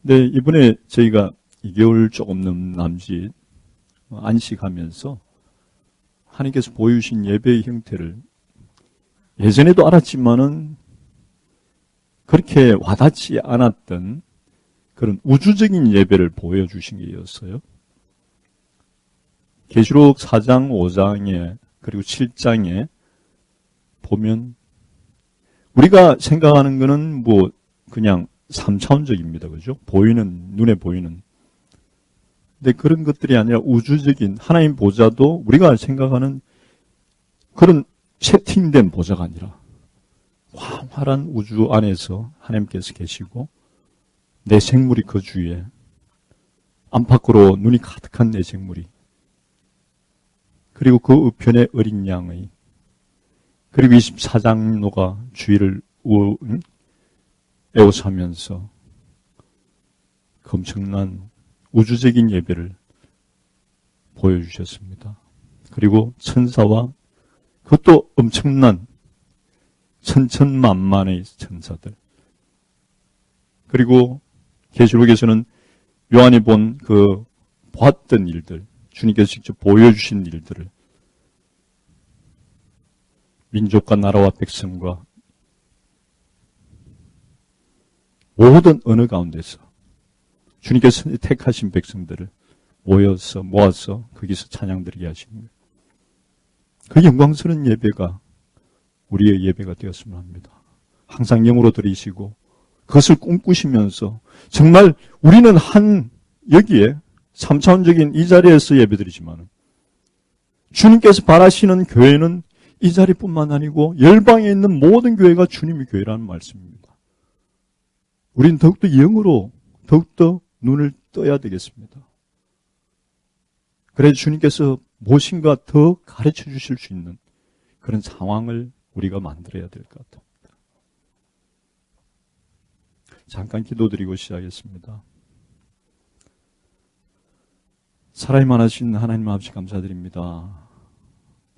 네, 이번에 저희가 2개월 조금 넘는 남짓 안식하면서 하나님께서 보여주신 예배의 형태를 예전에도 알았지만은 그렇게 와닿지 않았던 그런 우주적인 예배를 보여주신 게였어요. 계시록 4장, 5장에 그리고 7장에 보면 우리가 생각하는 거는 뭐 그냥 3차원적입니다. 그죠? 눈에 보이는. 근데 그런 것들이 아니라 우주적인 하나님 보좌도 우리가 생각하는 그런 세팅된 보좌가 아니라 광활한 우주 안에서 하나님께서 계시고 내 생물이 그 주위에 안팎으로 눈이 가득한 내 생물이 그리고 그 우편에 어린 양의 그리고 24장로가 주위를 에워싸면서 그 엄청난 우주적인 예배를 보여주셨습니다. 그리고 천사와 그것도 엄청난 천천만만의 천사들 그리고 계시록에서는 요한이 보았던 일들 주님께서 직접 보여주신 일들을 민족과 나라와 백성과 모든 언어 가운데서 주님께서 택하신 백성들을 모아서 거기서 찬양드리게 하신 거예요. 그 영광스러운 예배가 우리의 예배가 되었으면 합니다. 항상 영으로 드리시고 그것을 꿈꾸시면서 정말 우리는 여기에 3차원적인 이 자리에서 예배드리지만 주님께서 바라시는 교회는 이 자리뿐만 아니고 열방에 있는 모든 교회가 주님의 교회라는 말씀입니다. 우리는 더욱더 영으로 더욱더 눈을 떠야 되겠습니다. 그래서 주님께서 무엇인가 더 가르쳐 주실 수 있는 그런 상황을 우리가 만들어야 될 것 같습니다. 잠깐 기도드리고 시작하겠습니다. 살아있만하신 하나님 아버지 감사드립니다.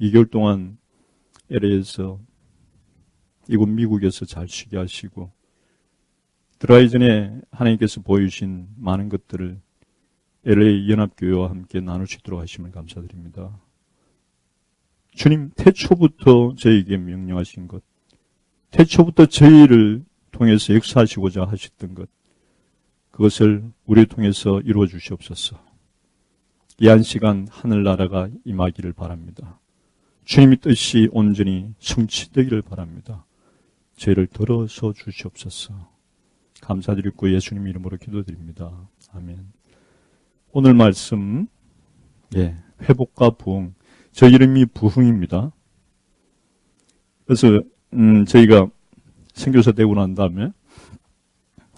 2개월 동안 LA에서 이곳 미국에서 잘 쉬게 하시고 들어가기 전에 하나님께서 보여주신 많은 것들을 LA 연합교회와 함께 나눌 수 있도록 하시면 감사드립니다. 주님, 태초부터 저희에게 명령하신 것, 태초부터 저희를 통해서 역사하시고자 하셨던 것, 그것을 우리를 통해서 이루어 주시옵소서. 이 한 시간 하늘나라가 임하기를 바랍니다. 주님의 뜻이 온전히 성취되기를 바랍니다. 저희를 들어서 주시옵소서. 감사드리고 예수님 이름으로 기도드립니다. 아멘. 오늘 말씀, 회복과 부흥. 저 이름이 부흥입니다. 그래서 저희가 선교사 되고 난 다음에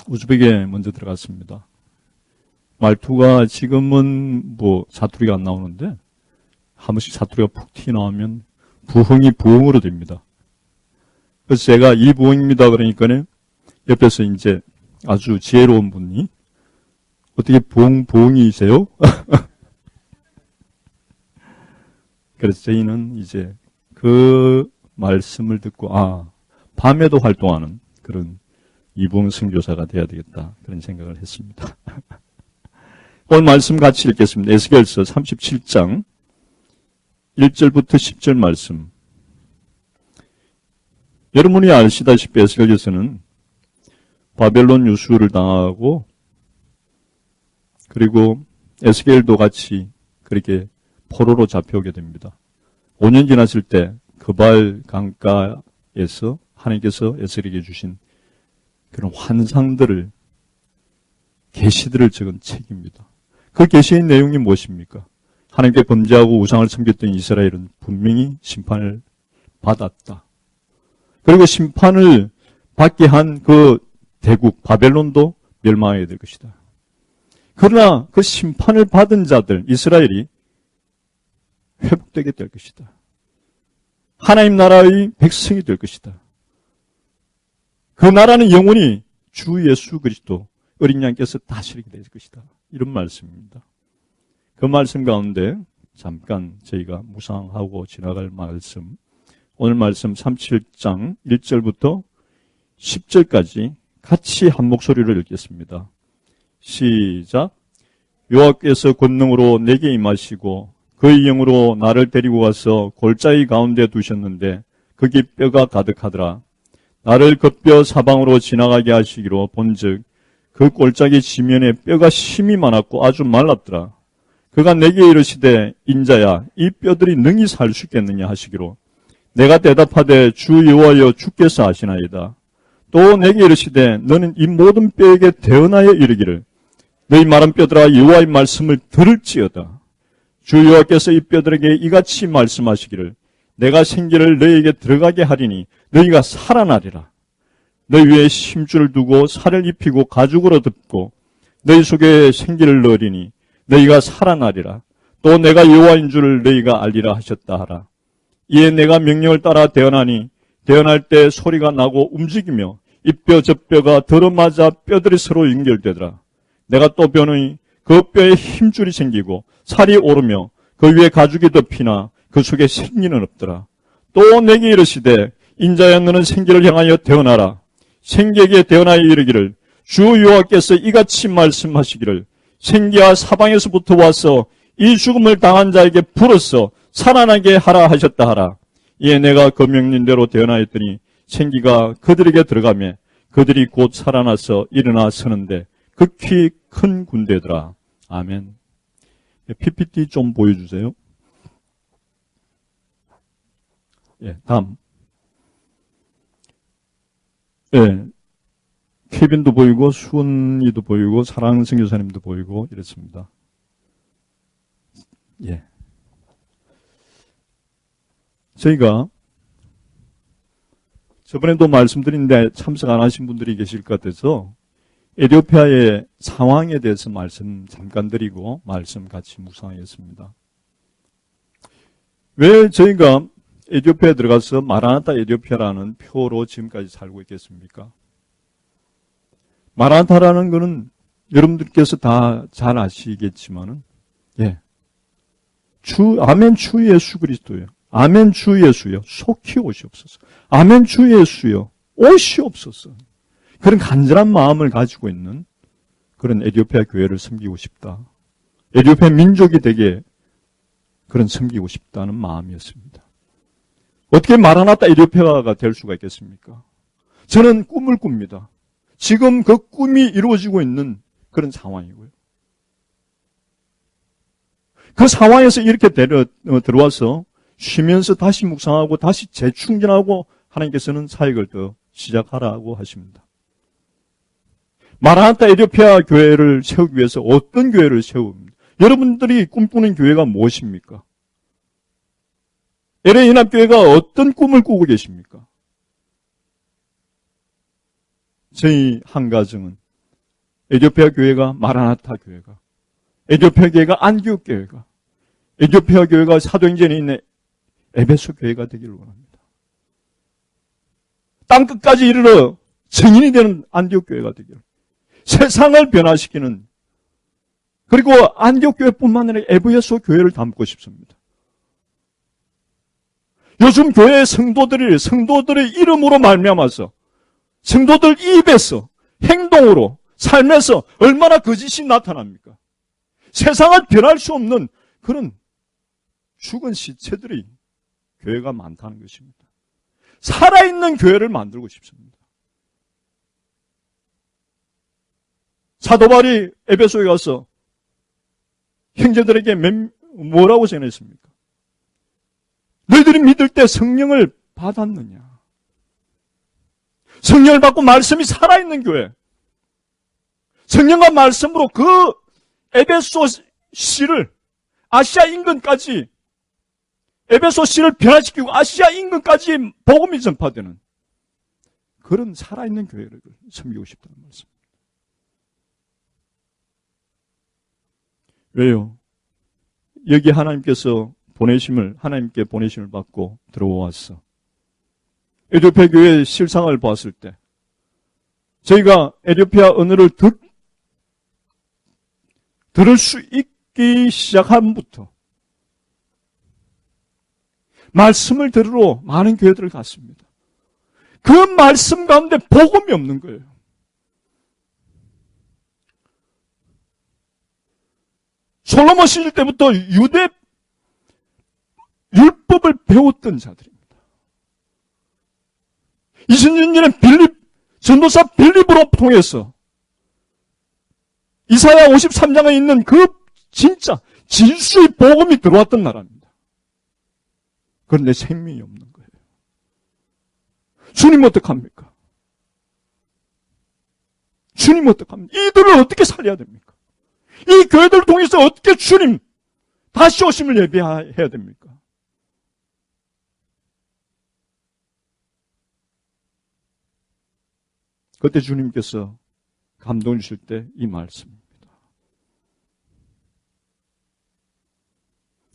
우즈벡에 먼저 들어갔습니다. 말투가 지금은 사투리가 안 나오는데 한 번씩 사투리가 푹 튀어나오면 부흥이 부흥으로 됩니다. 그래서 제가 이 부흥입니다 그러니까 옆에서 이제 아주 지혜로운 분이 어떻게 부흥이세요? 그래서 저희는 이제 그 말씀을 듣고 밤에도 활동하는 그런 이부흥 선교사가 돼야 되겠다 그런 생각을 했습니다. 오늘 말씀 같이 읽겠습니다. 에스겔서 37장 1절부터 10절 말씀. 여러분이 아시다시피 에스겔서는 바벨론 유수를 당하고 그리고 에스겔도 같이 그렇게 포로로 잡혀오게 됩니다. 5년 지났을 때 그발 강가에서 하나님께서 에스겔에게 주신 그런 환상들을 계시들을 적은 책입니다. 그 계시의 내용이 무엇입니까? 하나님께 범죄하고 우상을 섬겼던 이스라엘은 분명히 심판을 받았다. 그리고 심판을 받게 한 그 대국 바벨론도 멸망하게 될 것이다. 그러나 그 심판을 받은 자들 이스라엘이 회복되게 될 것이다. 하나님 나라의 백성이 될 것이다. 그 나라는 영원히 주 예수 그리스도 어린 양께서 다스리게 될 것이다. 이런 말씀입니다. 그 말씀 가운데 잠깐 저희가 묵상하고 지나갈 말씀, 오늘 말씀 37장 1절부터 10절까지 같이 한 목소리로 읽겠습니다. 시작. 여호와께서 권능으로 내게 임하시고 그의 영으로 나를 데리고 가서 골짜기 가운데 두셨는데 거기 뼈가 가득하더라. 나를 그 뼈 사방으로 지나가게 하시기로 본즉 그 골짜기 지면에 뼈가 심이 많았고 아주 말랐더라. 그가 내게 이르시되 인자야 이 뼈들이 능히 살 수 있겠느냐 하시기로 내가 대답하되 주 여호와여 주께서 아시나이다. 또 내게 이르시되 너는 이 모든 뼈에게 대언하여 이르기를 너희 마른 뼈들아 여호와의 말씀을 들을지어다. 주 여호와께서 이 뼈들에게 이같이 말씀하시기를 내가 생기를 너희에게 들어가게 하리니 너희가 살아나리라. 너희 위에 심줄을 두고 살을 입히고 가죽으로 덮고 너희 속에 생기를 넣으리니 너희가 살아나리라. 또 내가 여호와인 줄을 너희가 알리라 하셨다 하라. 이에 내가 명령을 따라 대언하니 대언할 때 소리가 나고 움직이며 이 뼈 저 뼈가 들어맞아 뼈들이 서로 연결되더라. 내가 또 보니 그 뼈에 힘줄이 생기고 살이 오르며 그 위에 가죽이 덮이나 그 속에 생기는 없더라. 또 내게 이르시되 인자야 너는 생기를 향하여 대언하라. 생기에게 대언하여 이르기를 주 여호와께서 이같이 말씀하시기를 생기야 사방에서부터 와서 이 죽음을 당한 자에게 불어서 살아나게 하라 하셨다 하라. 이에 내가 그 명령대로 대언하였더니 생기가 그들에게 들어가며 그들이 곧 살아나서 일어나 서는데 극히 큰 군대더라. 아멘. PPT 좀 보여주세요. 예, 다음. 예, 케빈도 보이고 수은이도 보이고 사랑하는 선교사님도 보이고 이랬습니다. 예. 저희가 저번에도 말씀드린데 참석 안 하신 분들이 계실 것 같아서 에티오피아의 상황에 대해서 말씀 잠깐 드리고 말씀 같이 묵상하겠습니다. 왜 저희가 에티오피아에 들어가서 마라나타 에티오피아라는 표로 지금까지 살고 있겠습니까? 마라나타라는 것은 여러분들께서 다 잘 아시겠지만은, 예. 아멘 주 예수 그리스도요. 아멘 주 예수요. 속히 오시옵소서. 아멘 주 예수요. 오시옵소서. 그런 간절한 마음을 가지고 있는 그런 에티오피아 교회를 섬기고 싶다. 에티오피아 민족이 되게 그런 섬기고 싶다는 마음이었습니다. 어떻게 마라나타 에티오피아가 될 수가 있겠습니까? 저는 꿈을 꿉니다. 지금 그 꿈이 이루어지고 있는 그런 상황이고요. 그 상황에서 이렇게 들어와서 쉬면서 다시 묵상하고 다시 재충전하고 하나님께서는 사역을 더 시작하라고 하십니다. 마라나타 에티오피아 교회를 세우기 위해서 어떤 교회를 세웁니까? 여러분들이 꿈꾸는 교회가 무엇입니까? LA 연합교회가 어떤 꿈을 꾸고 계십니까? 저희 한 가정은 에티오피아 교회가 마라나타 교회가, 에티오피아 교회가 안디옥 교회가, 에티오피아 교회가 사도행전에 있는 에베소 교회가 되기를 원합니다. 땅끝까지 이르러 증인이 되는 안디옥 교회가 되기를, 세상을 변화시키는, 그리고 안디옥 교회뿐만 아니라 에베소 교회를 담고 싶습니다. 요즘 교회의 성도들의 이름으로 말미암아서 성도들 입에서 행동으로 삶에서 얼마나 거짓이 나타납니까? 세상을 변할 수 없는 그런 죽은 시체들이 교회가 많다는 것입니다. 살아있는 교회를 만들고 싶습니다. 사도 바울이 에베소에 가서 형제들에게 뭐라고 전했습니까? 너희들이 믿을 때 성령을 받았느냐? 성령을 받고 말씀이 살아있는 교회. 성령과 말씀으로 그 에베소 시를 아시아 인근까지, 에베소 시를 변화시키고 아시아 인근까지 복음이 전파되는 그런 살아있는 교회를 섬기고 싶다는 말씀. 왜요? 여기 하나님께 보내심을 받고 들어왔어. 에티오피아 교회의 실상을 봤을 때 저희가 에티오피아 언어를 들을 수 있기 시작함부터 말씀을 들으러 많은 교회들을 갔습니다. 그 말씀 가운데 복음이 없는 거예요. 솔로몬 시절 때부터 유대 율법을 배웠던 자들입니다. 20년 전에 전도사 빌립으로 통해서 이사야 53장에 있는 그 진짜 진수의 복음이 들어왔던 나라입니다. 그런데 생명이 없는 거예요. 주님 어떡합니까? 주님 어떡합니까? 이들을 어떻게 살려야 됩니까? 이 교회들을 통해서 어떻게 주님 다시 오심을 예배해야 됩니까? 그때 주님께서 감동을 주실 때 이 말씀입니다.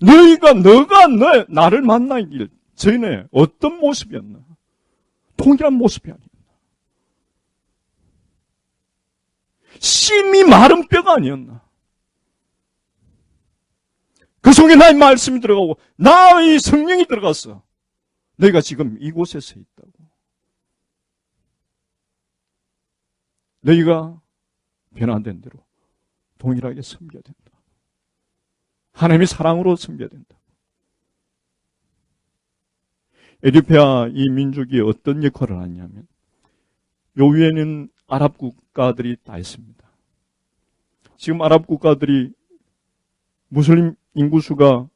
너가 나를 만나길 전에 어떤 모습이었나? 동일한 모습이 아니었나? 심이 마른 뼈가 아니었나? 그 속에 나의 말씀이 들어가고 나의 성령이 들어갔어. 너희가 지금 이곳에서 있다고. 너희가 변화된 대로 동일하게 섬겨야 된다. 하나님의 사랑으로 섬겨야 된다. 에티오피아 이 민족이 어떤 역할을 하냐면 요 위에는 아랍 국가들이 다 있습니다. 지금 아랍 국가들이 무슬림 인구수가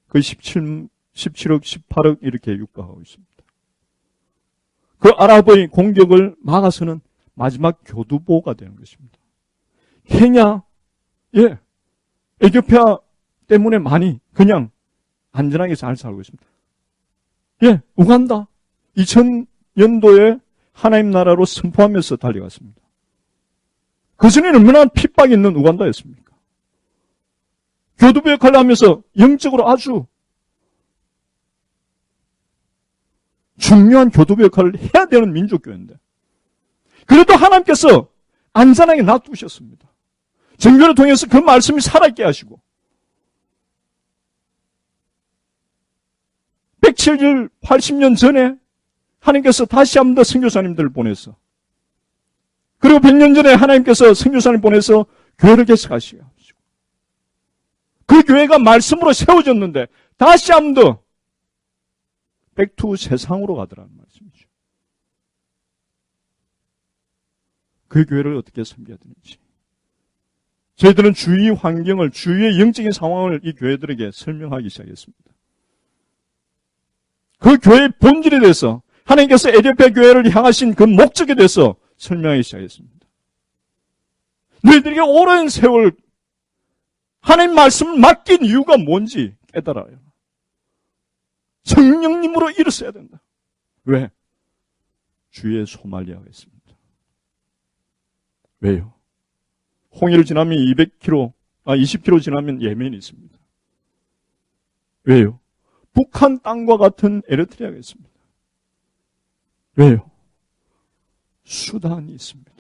거의 17억, 18억 이렇게 육박하고 있습니다. 그 아랍의 공격을 막아서는 마지막 교두보가 되는 것입니다. 케냐, 에티오피아 때문에 많이 그냥 안전하게 잘 살고 있습니다. 우간다. 2000년도에 하나님 나라로 선포하면서 달려갔습니다. 그전에는 얼마나 핍박이 있는 우간다였습니까? 교두보 역할을 하면서 영적으로 아주 중요한 교두보 역할을 해야 되는 민족교회인데 그래도 하나님께서 안전하게 놔두셨습니다. 정교를 통해서 그 말씀이 살아있게 하시고 107일 80년 전에 하나님께서 다시 한 번 더 선교사님들을 보내서 그리고 100년 전에 하나님께서 선교사님 보내서 교회를 개척하시고 그 교회가 말씀으로 세워졌는데 다시 한 번 더 백투 세상으로 가더라는 말씀이죠. 그 교회를 어떻게 섬겨야 되는지 저희들은 주위 환경을 주위의 영적인 상황을 이 교회들에게 설명하기 시작했습니다. 그 교회의 본질에 대해서 하나님께서 에티오피아 교회를 향하신 그 목적에 대해서 설명하기 시작했습니다. 너희들에게 오랜 세월 하나님 말씀을 맡긴 이유가 뭔지 깨달아요. 성령님으로 일어서야 된다. 왜? 주의 소말리아가 있습니다. 왜요? 홍해를 지나면 20km 지나면 예멘이 있습니다. 왜요? 북한 땅과 같은 에리트리아가 있습니다. 왜요? 수단이 있습니다.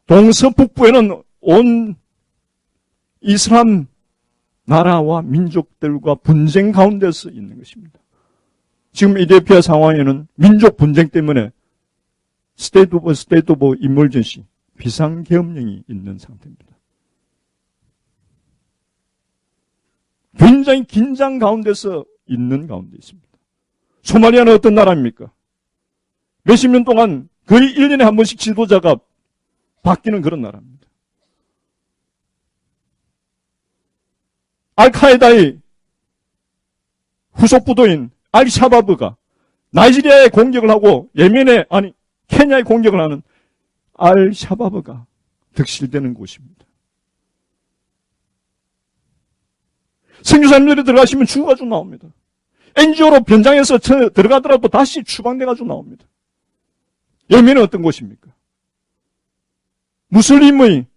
동서북부에는 온 이슬람 나라와 민족들과 분쟁 가운데서 있는 것입니다. 지금 에티오피아 상황에는 민족 분쟁 때문에 스테이트 오브 이멀전시 비상계엄령이 있는 상태입니다. 굉장히 긴장 가운데서 있는 가운데 있습니다. 소말리아는 어떤 나라입니까? 몇십 년 동안 거의 1년에 한 번씩 지도자가 바뀌는 그런 나라입니다. 알카에다의 후속 부도인 알샤바브가 나이지리아에 공격을 하고 케냐에 공격을 하는 알샤바브가 득실되는 곳입니다. 선교사님들이 들어가시면 죽어가지고 나옵니다. NGO로 변장해서 들어가더라도 다시 추방돼가지고 나옵니다. 예멘은 어떤 곳입니까? 무슬림의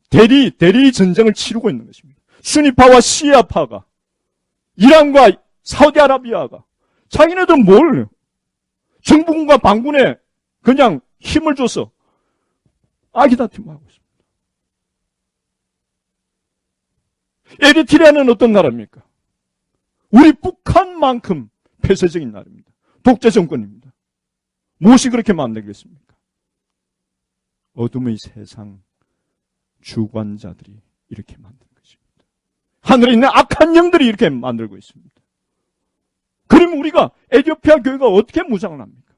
대리 전쟁을 치르고 있는 것입니다. 수니파와 시아파가 이란과 사우디아라비아가 자기네들 뭘 정부군과 반군에 그냥 힘을 줘서 아기다툼하고 있습니다. 에리트리아는 어떤 나라입니까? 우리 북한만큼 폐쇄적인 나라입니다. 독재 정권입니다. 무엇이 그렇게 만들겠습니까? 어둠의 세상 주관자들이 이렇게 만든 것입니다. 하늘에 있는 악한 영들이 이렇게 만들고 있습니다. 그러면 우리가 에티오피아 교회가 어떻게 무장을 합니까?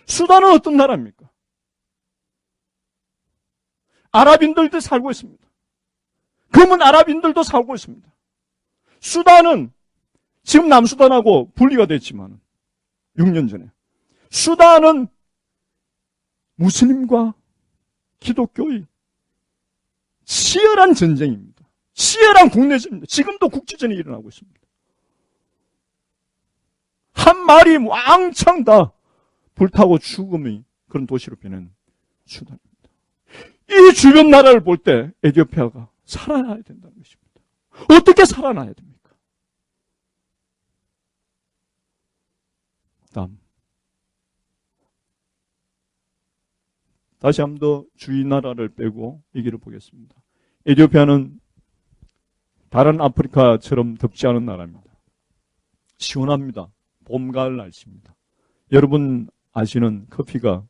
수단은 어떤 나라입니까? 아랍인들도 살고 있습니다. 그러면 아랍인들도 살고 있습니다. 수단은 지금 남수단하고 분리가 됐지만 6년 전에 수단은 무슬림과 기독교의 치열한 전쟁입니다. 치열한 국내전입니다. 지금도 국지전이 일어나고 있습니다. 한 마리 왕창 다 불타고 죽음의 그런 도시로 변한 수단입니다. 이 주변 나라를 볼 때 에티오피아가 살아나야 된다는 것입니다. 어떻게 살아나야 됩니까? 다음. 다시 한 번 더 주위 나라를 빼고 얘기를 보겠습니다. 에티오피아는 다른 아프리카처럼 덥지 않은 나라입니다. 시원합니다. 봄, 가을 날씨입니다. 여러분 아시는 커피가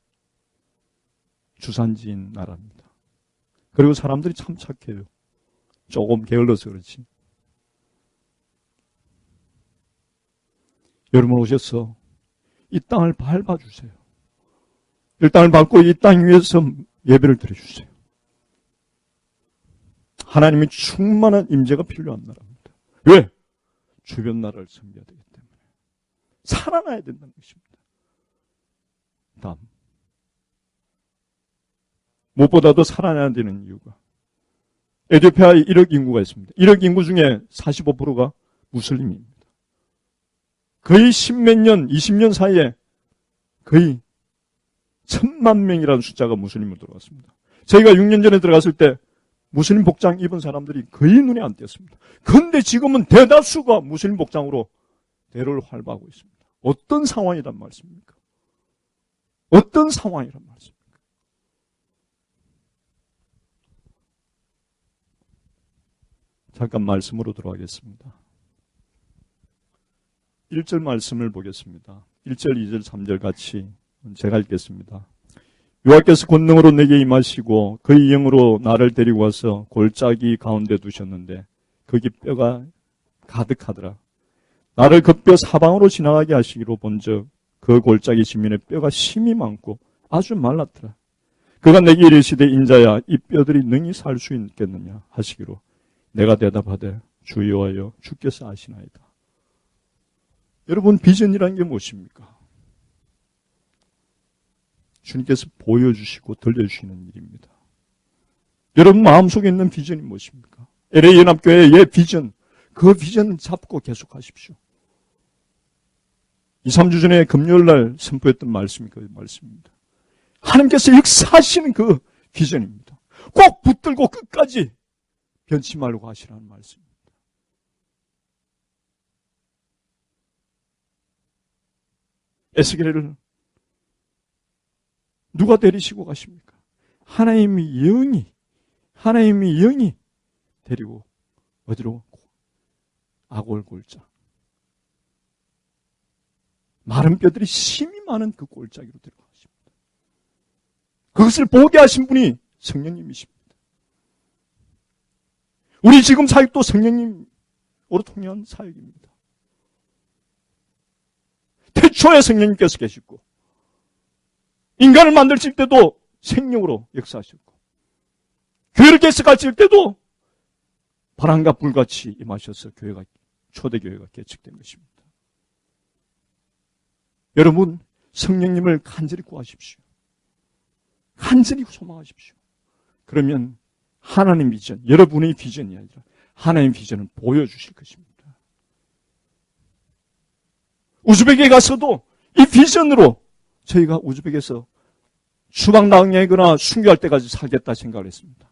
주산지인 나라입니다. 그리고 사람들이 참 착해요. 조금 게을러서 그렇지. 여러분 오셔서 이 땅을 밟아주세요. 이 땅을 밟고 이 땅 위에서 예배를 드려주세요. 하나님이 충만한 임재가 필요한 나라입니다. 왜? 주변 나라를 섬겨야 되기 때문에. 살아나야 된다는 것입니다. 다음. 무엇보다도 살아나야 되는 이유가 에티오피아에 1억 인구가 있습니다. 1억 인구 중에 45%가 무슬림입니다. 거의 10몇 년, 20년 사이에 거의 1000만 명이라는 숫자가 무슬림으로 들어갔습니다. 저희가 6년 전에 들어갔을 때 무슬림 복장 입은 사람들이 거의 눈에 안 띄었습니다. 그런데 지금은 대다수가 무슬림 복장으로 대로를 활보하고 있습니다. 어떤 상황이란 말씀입니까? 어떤 상황이란 말씀입니까? 잠깐 말씀으로 들어가겠습니다. 1절 말씀을 보겠습니다. 1절, 2절, 3절 같이 제가 읽겠습니다. 여호와께서 권능으로 내게 임하시고 그의 영으로 나를 데리고 와서 골짜기 가운데 두셨는데 거기 뼈가 가득하더라. 나를 그 뼈 사방으로 지나가게 하시기로 본즉 그 골짜기 지면에 뼈가 심이 많고 아주 말랐더라. 그가 내게 이르시되 인자야 이 뼈들이 능히 살 수 있겠느냐 하시기로 내가 대답하되 주 여호와여 주께서 아시나이다. 여러분 비전이라는 게 무엇입니까? 주님께서 보여주시고 들려주시는 일입니다. 여러분 마음속에 있는 비전이 무엇입니까? LA 연합교회의 비전, 그 비전 잡고 계속하십시오. 2, 3주 전에 금요일 날 선포했던 말씀이 그 말씀입니다. 하나님께서 역사하시는 그 비전입니다. 꼭 붙들고 끝까지 변치 말고 하시라는 말씀입니다. 에스겔을 누가 데리시고 가십니까? 하나님의 영이 데리고 어디로? 아골 골짜. 마른 뼈들이 심이 많은 그 골짜기로 데려가십니다. 그것을 보게 하신 분이 성령님이십니다. 우리 지금 사역도 성령님으로 통한 사역입니다. 태초에 성령님께서 계시고 인간을 만드실 때도 생명으로 역사하셨고 교회를 개척하실 때도 바람과 불같이 임하셔서 교회가 초대교회가 개척된 것입니다. 여러분 성령님을 간절히 구하십시오. 간절히 소망하십시오. 그러면 하나님 비전, 여러분의 비전이 아니라 하나님 비전을 보여주실 것입니다. 우즈벡에 가서도 이 비전으로 저희가 우즈벡에서 추방당하거나 순교할 때까지 살겠다 생각을 했습니다.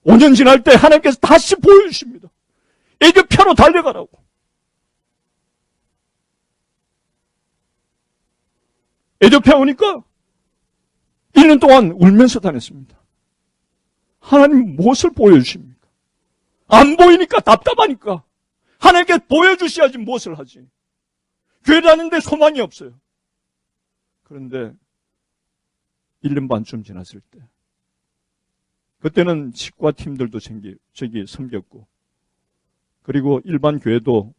5년 지날 때 하나님께서 다시 보여주십니다. 에티오피아로 달려가라고. 에티오피아 오니까 1년 동안 울면서 다녔습니다. 하나님 무엇을 보여주십니까? 안 보이니까 답답하니까 하나님께 보여주셔야지 무엇을 하지. 교회 다니는데 소망이 없어요. 그런데 1년 반쯤 지났을 때 그때는 치과팀들도 섬겼고, 그리고 일반 교회도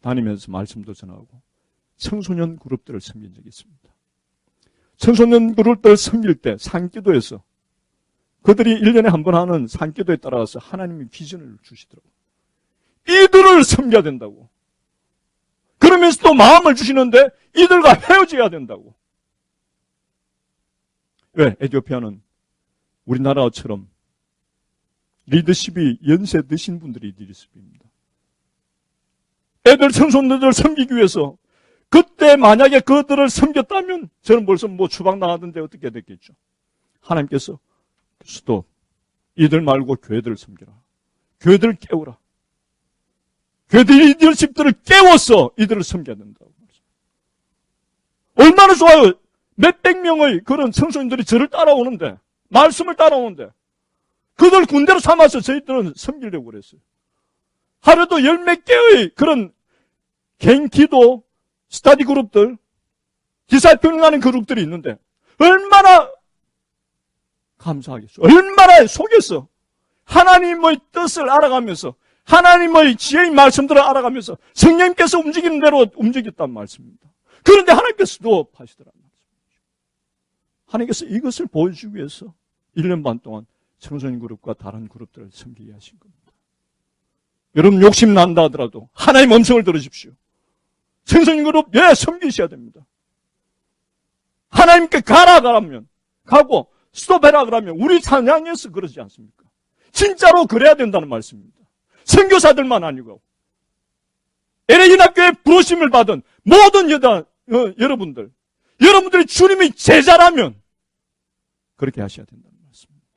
다니면서 말씀도 전하고 청소년 그룹들을 섬긴 적이 있습니다. 청소년 그룹들을 섬길 때 산기도에서 그들이 1년에 한 번 하는 산기도에 따라서 하나님이 비전을 주시더라고요. 이들을 섬겨야 된다고. 그러면서 또 마음을 주시는데 이들과 헤어져야 된다고. 왜? 에티오피아는 우리나라처럼 리더십이 연세 드신 분들이 리더십입니다. 애들, 청소년들 섬기기 위해서 그때 만약에 그들을 섬겼다면 저는 벌써 추방 나가던데 어떻게 됐겠죠. 하나님께서 스톱, 이들 말고 교회들을 섬기라. 교회들을 깨우라. 교회들 리더십들을 깨워서 이들을 섬겨야 된다고. 얼마나 좋아요. 몇백 명의 그런 청소년들이 저를 따라오는데, 말씀을 따라오는데 그들 군대로 삼아서 저희들은 섬기려고 그랬어요. 하루도 열 몇 개의 그런 개인 기도, 스터디 그룹들, 기사평가하는 그룹들이 있는데 얼마나 감사하겠어. 얼마나 속였어. 하나님의 뜻을 알아가면서 하나님의 지혜의 말씀들을 알아가면서 성령님께서 움직이는 대로 움직였단 말씀입니다. 그런데 하나님께서 도와주시더란 말씀이죠. 하나님께서 이것을 보여주기 위해서 1년 반 동안 청소년 그룹과 다른 그룹들을 섬기게 하신 겁니다. 여러분 욕심 난다 하더라도 하나님 음성을 들으십시오. 청소년 그룹 섬기셔야 됩니다. 하나님께 가라 그러면 가고 스톱해라 그러면 우리 찬양에서 그러지 않습니까? 진짜로 그래야 된다는 말씀입니다. 선교사들만 아니고 LA 연합교회 부르심을 받은 모든 여러분들이 주님의 제자라면 그렇게 하셔야 된다는 말씀입니다.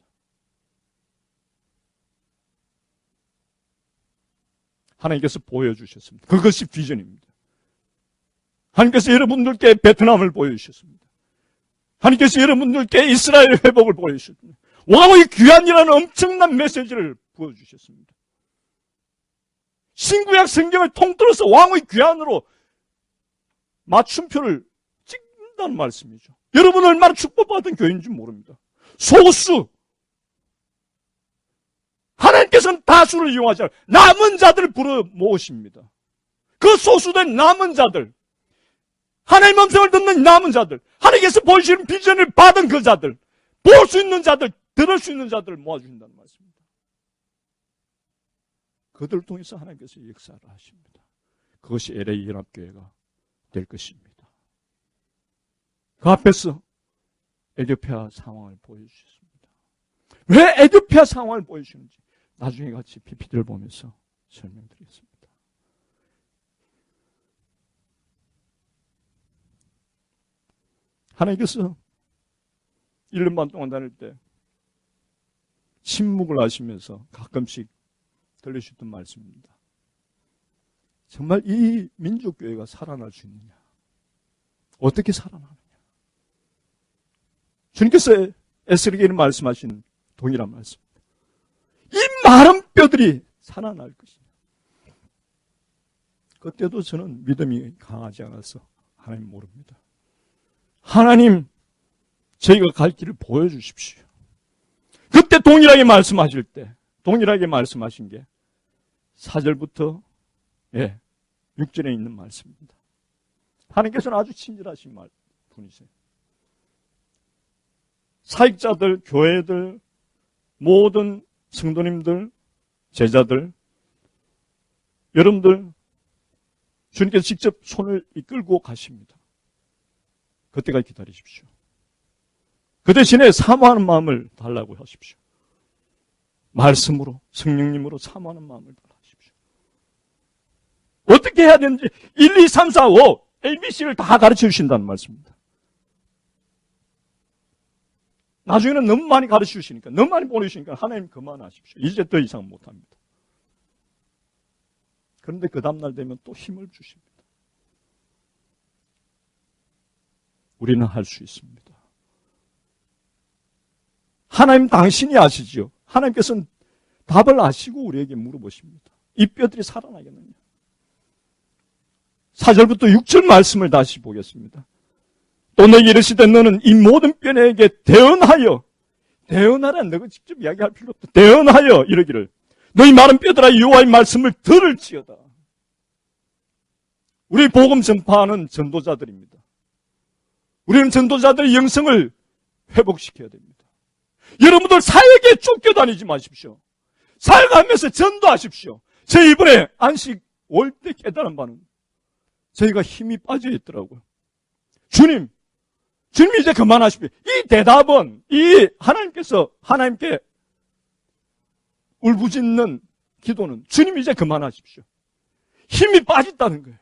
하나님께서 보여주셨습니다. 그것이 비전입니다. 하나님께서 여러분들께 베트남을 보여주셨습니다. 하나님께서 여러분들께 이스라엘 회복을 보여주셨습니다. 왕의 귀환이라는 엄청난 메시지를 보여주셨습니다. 신구약 성경을 통틀어서 왕의 귀환으로 맞춤표를 찍는다는 말씀이죠. 여러분 얼마나 축복받은 교회인지 모릅니다. 소수. 하나님께서는 다수를 이용하지 않아요. 남은 자들을 불러 모으십니다. 그 소수된 남은 자들, 하나님 음성을 듣는 남은 자들, 하나님께서 보여주시는 비전을 받은 그 자들, 볼 수 있는 자들, 들을 수 있는 자들을 모아주신다는 말씀입니다. 그들을 통해서 하나님께서 역사를 하십니다. 그것이 LA 연합교회가 될 것입니다. 그 앞에서 에티오피아 상황을 보여주셨습니다. 왜 에티오피아 상황을 보여주시는지 나중에 같이 PPT를 보면서 설명드리겠습니다. 하나님께서 1년 반 동안 다닐 때 침묵을 하시면서 가끔씩 들려주셨던 말씀입니다. 정말 이 민족교회가 살아날 수 있느냐? 어떻게 살아나느냐? 주님께서 에스겔에게 말씀하신 동일한 말씀입니다. 이 마른 뼈들이 살아날 것이냐? 그때도 저는 믿음이 강하지 않아서 하나님 모릅니다. 하나님, 저희가 갈 길을 보여주십시오. 그때 동일하게 말씀하실 때, 동일하게 말씀하신 게 4절부터 6절에 있는 말씀입니다. 하나님께서는 아주 친절하신 분이세요. 사역자들, 교회들, 모든 성도님들, 제자들, 여러분들, 주님께서 직접 손을 이끌고 가십니다. 그때까지 기다리십시오. 그 대신에 사모하는 마음을 달라고 하십시오. 말씀으로, 성령님으로 사모하는 마음을 달라 하십시오. 어떻게 해야 되는지 1, 2, 3, 4, 5 ABC를 다 가르쳐 주신다는 말씀입니다. 나중에는 너무 많이 가르쳐 주시니까, 너무 많이 보내주시니까 하나님 그만하십시오. 이제 더 이상 못합니다. 그런데 그 다음날 되면 또 힘을 주십니다. 우리는 할 수 있습니다. 하나님 당신이 아시지요. 하나님께서는 답을 아시고 우리에게 물어보십니다. 이 뼈들이 살아나겠느냐? 4절부터 6절 말씀을 다시 보겠습니다. 또 내게 이르시되 너는 이 모든 뼈에게 대언하여 대언하라. 너가 직접 이야기할 필요 없다. 대언하여 이러기를 너희 마른 뼈들아 여호와의 말씀을 들을지어다. 우리 복음 전파하는 전도자들입니다. 우리는 전도자들의 영성을 회복시켜야 됩니다. 여러분들 사역에 쫓겨다니지 마십시오. 살아가면서 전도하십시오. 제 이번에 안식 올 때 깨달은 바는 저희가 힘이 빠져 있더라고요. 주님 이제 그만하십시오. 이 대답은 이 하나님께 울부짖는 기도는 주님 이제 그만하십시오. 힘이 빠졌다는 거예요.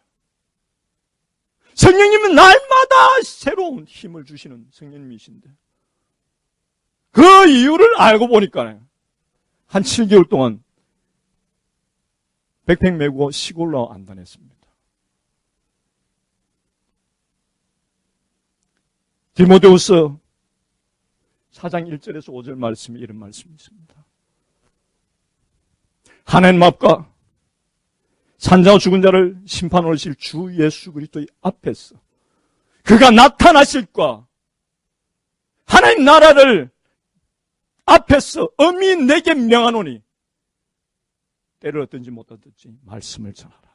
성령님은 날마다 새로운 힘을 주시는 성령님이신데 그 이유를 알고 보니까 한 7개월 동안 백팩 메고 시골로 안 다녔습니다. 디모데후서 4장 1절에서 5절 말씀이 이런 말씀이 있습니다. 하나님 앞과 산자와 죽은 자를 심판하러 오실 주 예수 그리스도의 앞에서 그가 나타나실까 하나님 나라를 앞에서 엄히 내게 명하노니 때를 얻든지 못 얻든지 말씀을 전하라.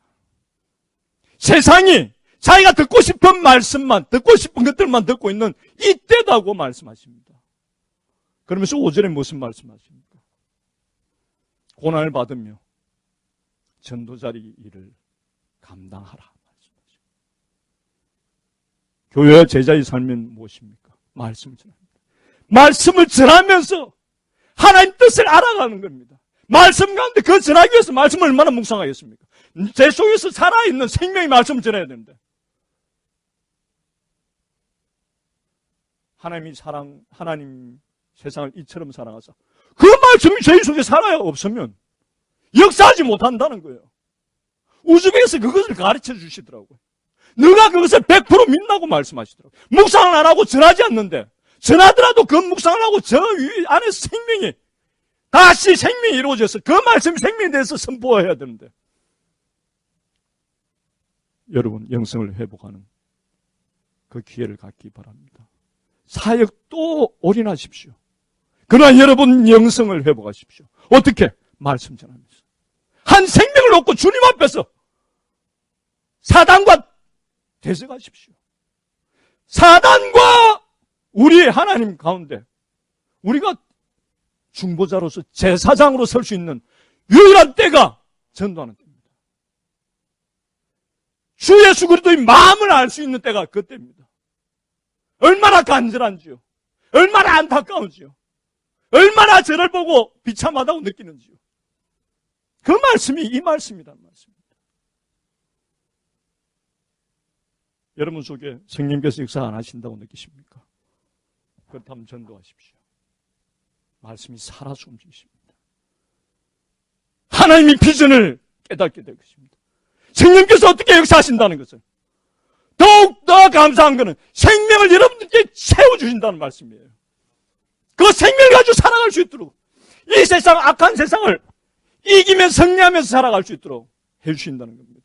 세상이 자기가 듣고 싶은 말씀만 듣고 싶은 것들만 듣고 있는 이때다고 말씀하십니다. 그러면서 5절에 무슨 말씀하십니까? 고난을 받으며 전도자리 일을 감당하라 말씀하십니다. 교회와 제자의 삶은 무엇입니까? 말씀을 전합니다. 말씀을 전하면서 하나님 뜻을 알아가는 겁니다. 말씀 가운데 그 전하기 위해서 말씀을 얼마나 묵상하겠습니까? 제 속에서 살아있는 생명의 말씀을 전해야 되는데 하나님 세상을 이처럼 사랑하사 그 말씀이 저희 속에 살아야 없으면 역사하지 못한다는 거예요. 우즈벡에서 그것을 가르쳐 주시더라고요. 너가 그것을 100% 믿나고 말씀하시더라고요. 묵상을 안 하고 전하지 않는데 전하더라도 그 묵상을 하고 저 안에 생명이 다시 생명이 이루어져서 그 말씀이 생명에 대해서 선포해야 되는데 여러분 영성을 회복하는 그 기회를 갖기 바랍니다. 사역도 올인하십시오. 그러나 여러분 영성을 회복하십시오. 어떻게? 말씀 전하면서. 한 생명을 놓고 주님 앞에서 사단과 대적하십시오. 사단과 우리의 하나님 가운데 우리가 중보자로서 제사장으로 설 수 있는 유일한 때가 전도하는 때입니다. 주 예수 그리스도의 마음을 알 수 있는 때가 그때입니다. 얼마나 간절한지요. 얼마나 안타까운지요. 얼마나 저를 보고 비참하다고 느끼는지요. 그 말씀이 이 말씀이란 말씀입니다. 여러분 속에 성령께서 역사 안 하신다고 느끼십니까? 그렇다면 전도하십시오. 말씀이 살아서 움직이십니다. 하나님의 비전을 깨닫게 될 것입니다. 성령께서 어떻게 역사하신다는 것은 더욱더 감사한 것은 생명을 여러분들께 채워주신다는 말씀이에요. 그 생명을 가지고 살아갈 수 있도록 이 세상 악한 세상을 이기면 승리하면서 살아갈 수 있도록 해주신다는 겁니다.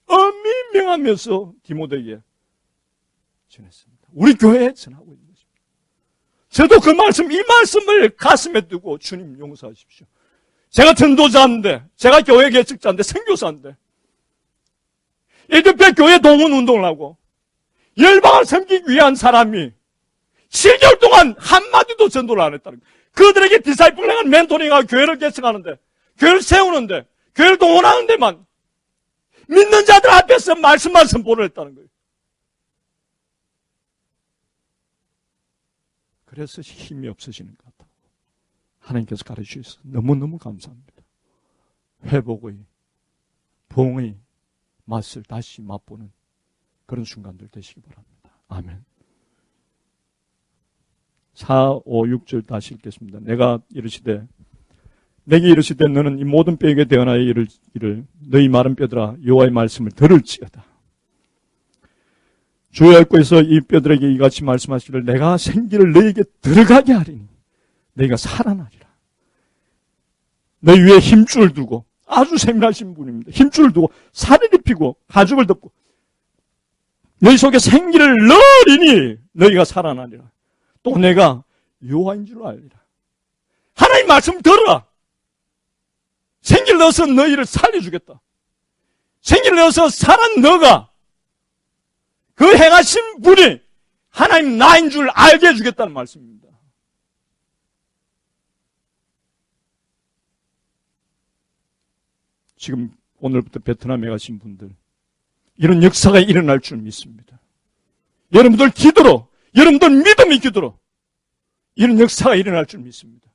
엄히 명하면서 디모데에게 전했습니다. 우리 교회에 전하고 있는 것입니다. 저도 그 말씀, 이 말씀을 가슴에 두고 주님 용서하십시오. 제가 전도자인데, 제가 교회 개척자인데, 선교사인데, 에티오피아 교회 동원 운동을 하고 열방을 섬기기 위한 사람이 7개월 동안 한마디도 전도를 안 했다는 거예요. 그들에게 디사이플링한 멘토링하고 교회를 개척하는데, 교회를 세우는데, 교회를 동원하는 데만 믿는 자들 앞에서 말씀만 선포를 했다는 거예요. 그래서 힘이 없으시는 것 같아요. 하나님께서 가르치셔서 너무너무 감사합니다. 회복의, 부흥의 맛을 다시 맛보는 그런 순간들 되시기 바랍니다. 아멘. 4, 5, 6절 다시 읽겠습니다. 내가 이르시되 내게 이르시되 너는 이 모든 뼈에게 대언하여 이를 너희 마른 뼈들아 여호와의 말씀을 들을지어다. 주의 혈구에서 이 뼈들에게 이같이 말씀하시기를 내가 생기를 너희에게 들어가게 하리니 너희가 살아나리라. 너희 위에 힘줄을 두고 아주 세밀하신 분입니다. 힘줄을 두고 살을 입히고 가죽을 덮고 너희 속에 생기를 넣으리니 너희가 살아나리라. 또 내가 여호와인 줄 알리라. 하나님 말씀 들어라. 생기를 넣어서 너희를 살려주겠다. 생기를 넣어서 살아 너가 그 행하신 분이 하나님 나인 줄 알게 해주겠다는 말씀입니다. 지금 오늘부터 베트남에 가신 분들 이런 역사가 일어날 줄 믿습니다. 여러분들 기도로, 여러분들 믿음의 기도로 이런 역사가 일어날 줄 믿습니다.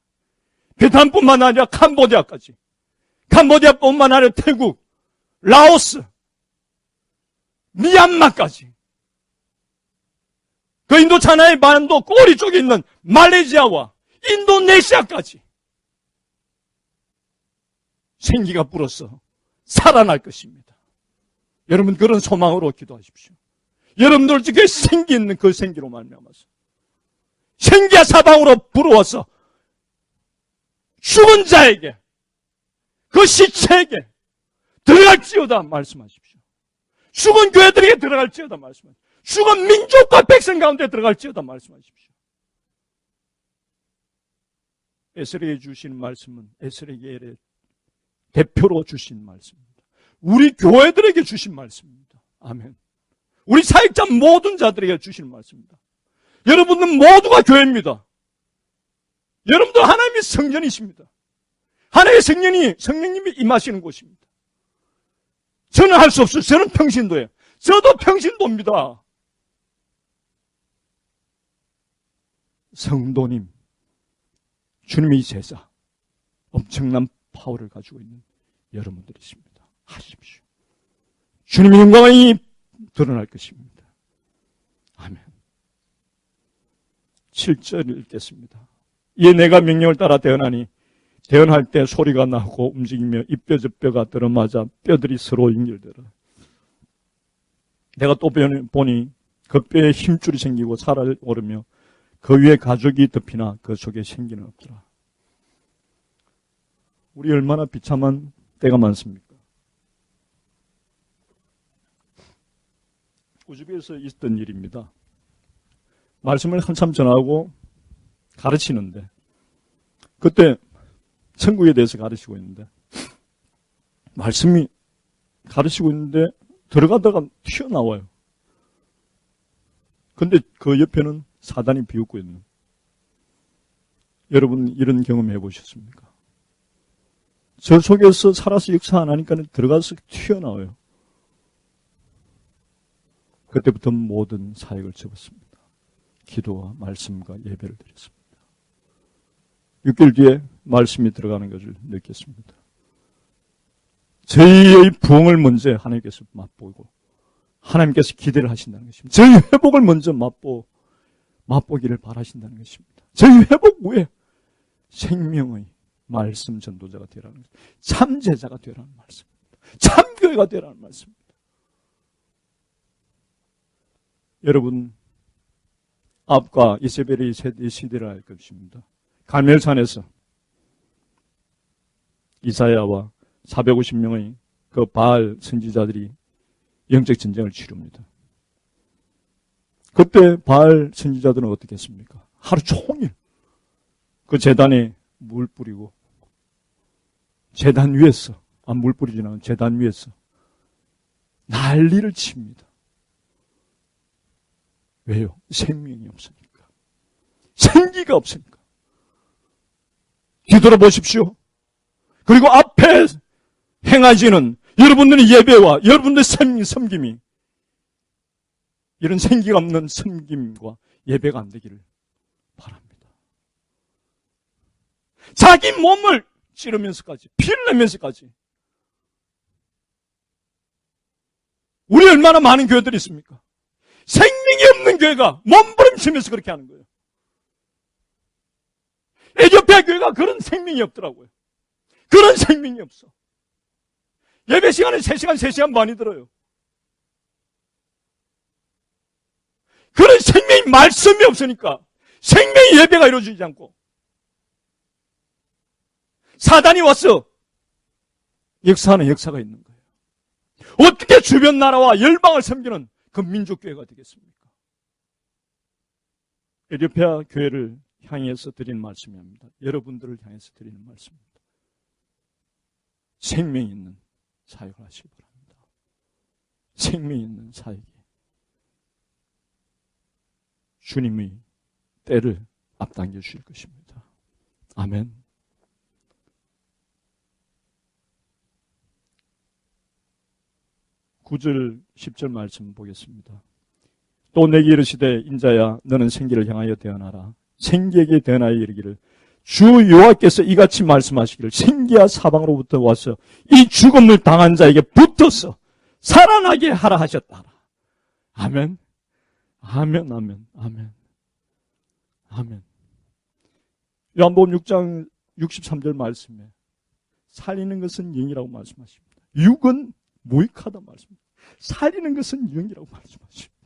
베트남뿐만 아니라 캄보디아까지, 캄보디아뿐만 아니라 태국, 라오스, 미얀마까지, 그 인도차나의 반도 꼬리 쪽에 있는 말레이시아와 인도네시아까지 생기가 불어서 살아날 것입니다. 여러분 그런 소망으로 기도하십시오. 여러분들 중에 생기 있는 그 생기로 말미암아서 생기가 사방으로 불어와서 죽은 자에게 그 시체에게 들어갈지어다 말씀하십시오. 죽은 교회들에게 들어갈지어다 말씀하십시오. 죽은 민족과 백성 가운데 들어갈지어다 말씀하십시오. 에스겔에게 주신 말씀은 에스겔의 대표로 주신 말씀입니다. 우리 교회들에게 주신 말씀입니다. 아멘. 우리 사역자 모든 자들에게 주신 말씀입니다. 여러분들 모두가 교회입니다. 여러분들 하나님의 성전이십니다. 하나님의 성령님이 임하시는 곳입니다. 저는 할 수 없어요. 저는 평신도예요. 저도 평신도입니다. 성도님, 주님의 제자, 엄청난 파워를 가지고 있는 여러분들이십니다. 하십시오. 주님의 영광이 드러날 것입니다. 아멘. 7절 읽겠습니다. 이에 내가 명령을 따라 대언하니 대언할 때 소리가 나고 움직이며 이 뼈 저 뼈가 들어맞아 뼈들이 서로 연결되라. 내가 또 보니 그 뼈에 힘줄이 생기고 살을 오르며 그 위에 가죽이 덮이나 그 속에 생기는 없더라. 우리 얼마나 비참한 때가 많습니까? 우즈베에서 있었던 일입니다. 말씀을 한참 전하고 가르치는데 그때 천국에 대해서 가르치고 있는데 말씀이 가르치고 있는데 들어가다가 튀어나와요. 근데 그 옆에는 사단이 비웃고 있는. 여러분 이런 경험 해보셨습니까? 저 속에서 살아서 역사 안 하니까 들어가서 튀어나와요. 그때부터 모든 사역을 접었습니다. 기도와 말씀과 예배를 드렸습니다. 6개월 뒤에 말씀이 들어가는 것을 느꼈습니다. 저희의 부흥을 먼저 하나님께서 맛보고 하나님께서 기대를 하신다는 것입니다. 저희 회복을 먼저 맛보기를 바라신다는 것입니다. 저희 회복 후에 생명의 말씀 전도자가 되라는 것입니다. 참제자가 되라는 말씀입니다. 참교회가 되라는 말씀입니다. 여러분, 압과 이세벨의 시대를 알 것입니다. 갈멜산에서 이사야와 450명의 그 바알 선지자들이 영적 전쟁을 치릅니다. 그때 바알 선지자들은 어떻게 했습니까? 하루 종일 그 제단에 물 뿌리고 제단 위에서, 물 뿌리지는 않은 제단 위에서 난리를 칩니다. 왜요? 생명이 없으니까. 생기가 없으니까. 뒤돌아보십시오. 그리고 앞에 행하시는 여러분들의 예배와 여러분들의 섬김이 이런 생기가 없는 섬김과 예배가 안 되기를 바랍니다. 자기 몸을 찌르면서까지, 피를 내면서까지 우리 얼마나 많은 교회들이 있습니까? 생명이 없는 교회가 몸부림치면서 그렇게 하는 거예요. 에티오피아 교회가 그런 생명이 없더라고요. 그런 생명이 없어. 예배 시간에 3시간, 3시간 반이 들어요. 그런 생명이 말씀이 없으니까 생명의 예배가 이루어지지 않고 사단이 와서 역사하는 역사가 있는 거예요. 어떻게 주변 나라와 열방을 섬기는 그 민족교회가 되겠습니까? 에디오피아 교회를 향해서 드리는 말씀입니다. 여러분들을 향해서 드리는 말씀입니다. 생명 있는 사역을 하시기 바랍니다. 생명 있는 사역이 주님의 때를 앞당겨 주실 것입니다. 아멘. (9절) (10절) 말씀 보겠습니다. 또 내게 이르시되 인자야 너는 생기를 향하여 대언하라. 생기에게 대언하여 이르기를 주 여호와께서 이같이 말씀하시기를 생기야 사방으로부터 와서 이 죽음을 당한 자에게 붙어서 살아나게 하라 하셨다. 아멘. 아멘. 아멘. 아멘. 아멘. 요한복음 6장 63절 말씀에 살리는 것은 영이라고 말씀하십니다. 육은 무익하다 말씀입니다. 살리는 것은 영이라고 말씀하십니다.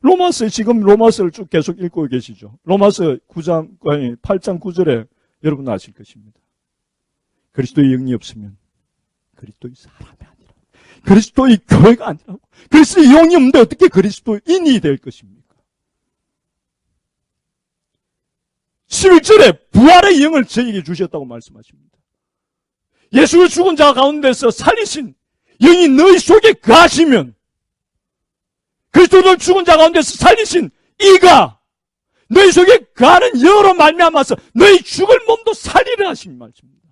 로마서, 지금 로마서를 쭉 계속 읽고 계시죠. 로마서 8장 9절에 여러분 아실 것입니다. 그리스도의 영이 없으면 그리스도의 사람이 아니라, 그리스도의 교회가 아니라고. 그리스도의 영이 없는데 어떻게 그리스도인이 될 것입니까? 11절에 부활의 영을 저에게 주셨다고 말씀하십니다. 예수를 죽은 자 가운데서 살리신 영이 너희 속에 거하시면 그리스도를 죽은 자 가운데서 살리신 이가 너희 속에 거하는 영으로 말미암아서 너희 죽을 몸도 살리려 하신 말씀입니다.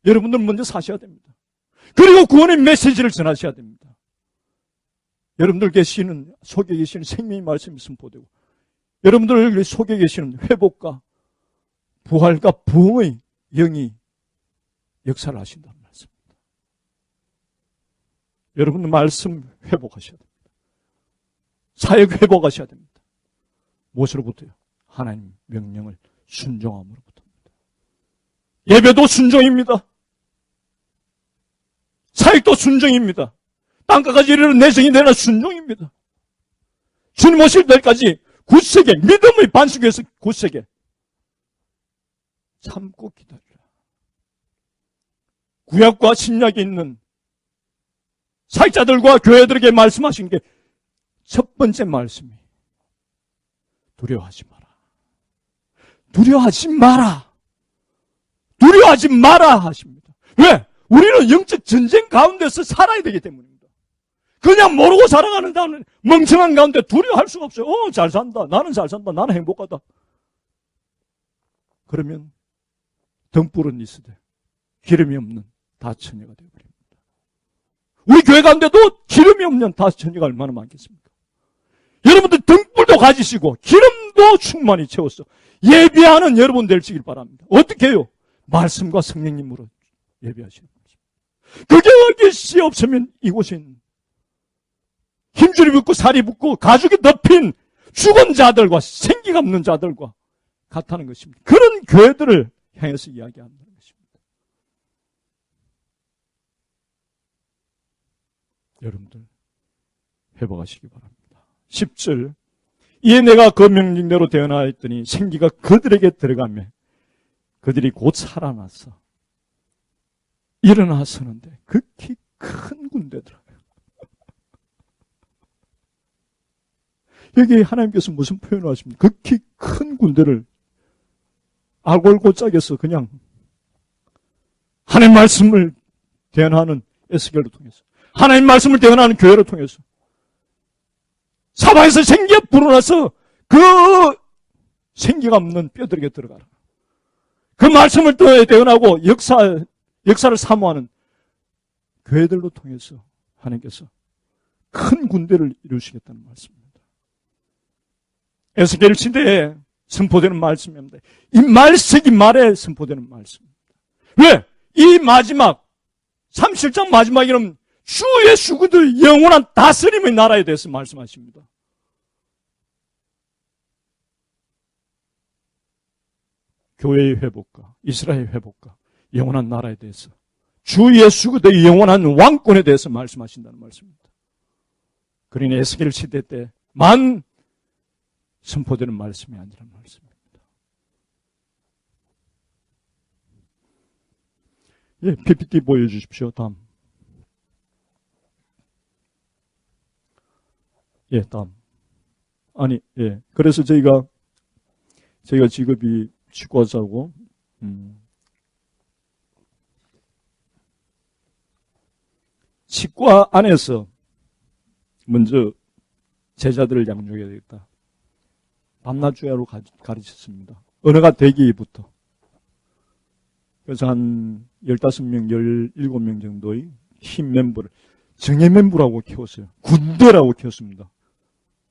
여러분들은 먼저 사셔야 됩니다. 그리고 구원의 메시지를 전하셔야 됩니다. 여러분들 계시는 속에 계시는 생명의 말씀이 선포되고 여러분들 속에 계시는 회복과 부활과 부흥의 영이 역사를 하신다는 말씀입니다. 여러분들 말씀 회복하셔야 됩니다. 사역 회복하셔야 됩니다. 무엇으로부터요? 하나님 명령을 순종함으로부터입니다. 예배도 순종입니다. 사역도 순종입니다. 땅끝까지 이르는 내정이 내나 순종입니다. 주님 오실 때까지 굳세게 믿음의 반석에서 굳세게 참고 기다리라. 구약과 신약에 있는 사역자들과 교회들에게 말씀하신 게 첫 번째 말씀이 두려워하지 마라. 두려워하지 마라. 두려워하지 마라 하십니다. 왜? 우리는 영적 전쟁 가운데서 살아야 되기 때문입니다. 그냥 모르고 살아가는 자는 멍청한 가운데 두려워할 수가 없어요. 잘 산다. 나는 잘 산다. 나는 행복하다. 그러면 등불은 있으되 기름이 없는 다 처녀가 되어버립니다. 우리 교회 가운데도 기름이 없는 다 처녀가 얼마나 많겠습니까? 여러분들 등불도 가지시고 기름도 충만히 채워서 예배하는 여러분 되시길 바랍니다. 어떻게 해요? 말씀과 성령님으로 예배하시는 거죠. 그게 것이 없으면 이곳은 힘줄이 붙고 살이 붙고 가죽이 덮인 죽은 자들과 생기가 없는 자들과 같다는 것입니다. 그런 교회들을 향해서 이야기한다는 것입니다. 여러분들 회복하시기 바랍니다. 10절 이에 내가 그 명령대로 대언하였더니 생기가 그들에게 들어가며 그들이 곧 살아나서 일어나서는데 극히 큰 군대더라. 여기 하나님께서 무슨 표현을 하십니까? 극히 큰 군대를 알골고짝에서 그냥 하나님 말씀을 대언하는 에스겔을 통해서 하나님 말씀을 대언하는 교회를 통해서 사방에서 생기가 불어나서 그 생기가 없는 뼈들에게 들어가라. 그 말씀을 대언하고 역사를 사모하는 교회들로 통해서 하나님께서 큰 군대를 이루시겠다는 말씀입니다. 에스겔 시대에 선포되는 말씀입니다. 이 말세기 말에 선포되는 말씀입니다. 왜? 이 마지막 37장 마지막에는 주 예수 그리스도의 영원한 다스림의 나라에 대해서 말씀하십니다. 교회의 회복과 이스라엘의 회복과 영원한 나라에 대해서 주 예수 그리스도의 영원한 왕권에 대해서 말씀하신다는 말씀입니다. 그러니 에스겔 시대 때만 선포되는 말씀이 아니란 말씀입니다. 예, PPT 보여주십시오. 다음. 예, 다음. 아니, 예. 그래서 저희가 직업이 치과의사고, 치과 안에서 먼저 제자들을 양육해야 되겠다. 밤낮 주야로 가르쳤습니다. 언어가 되기부터. 그래서 한 15명, 17명 정도의 팀 멤버를 정예 멤버라고 키웠어요. 군대라고 키웠습니다.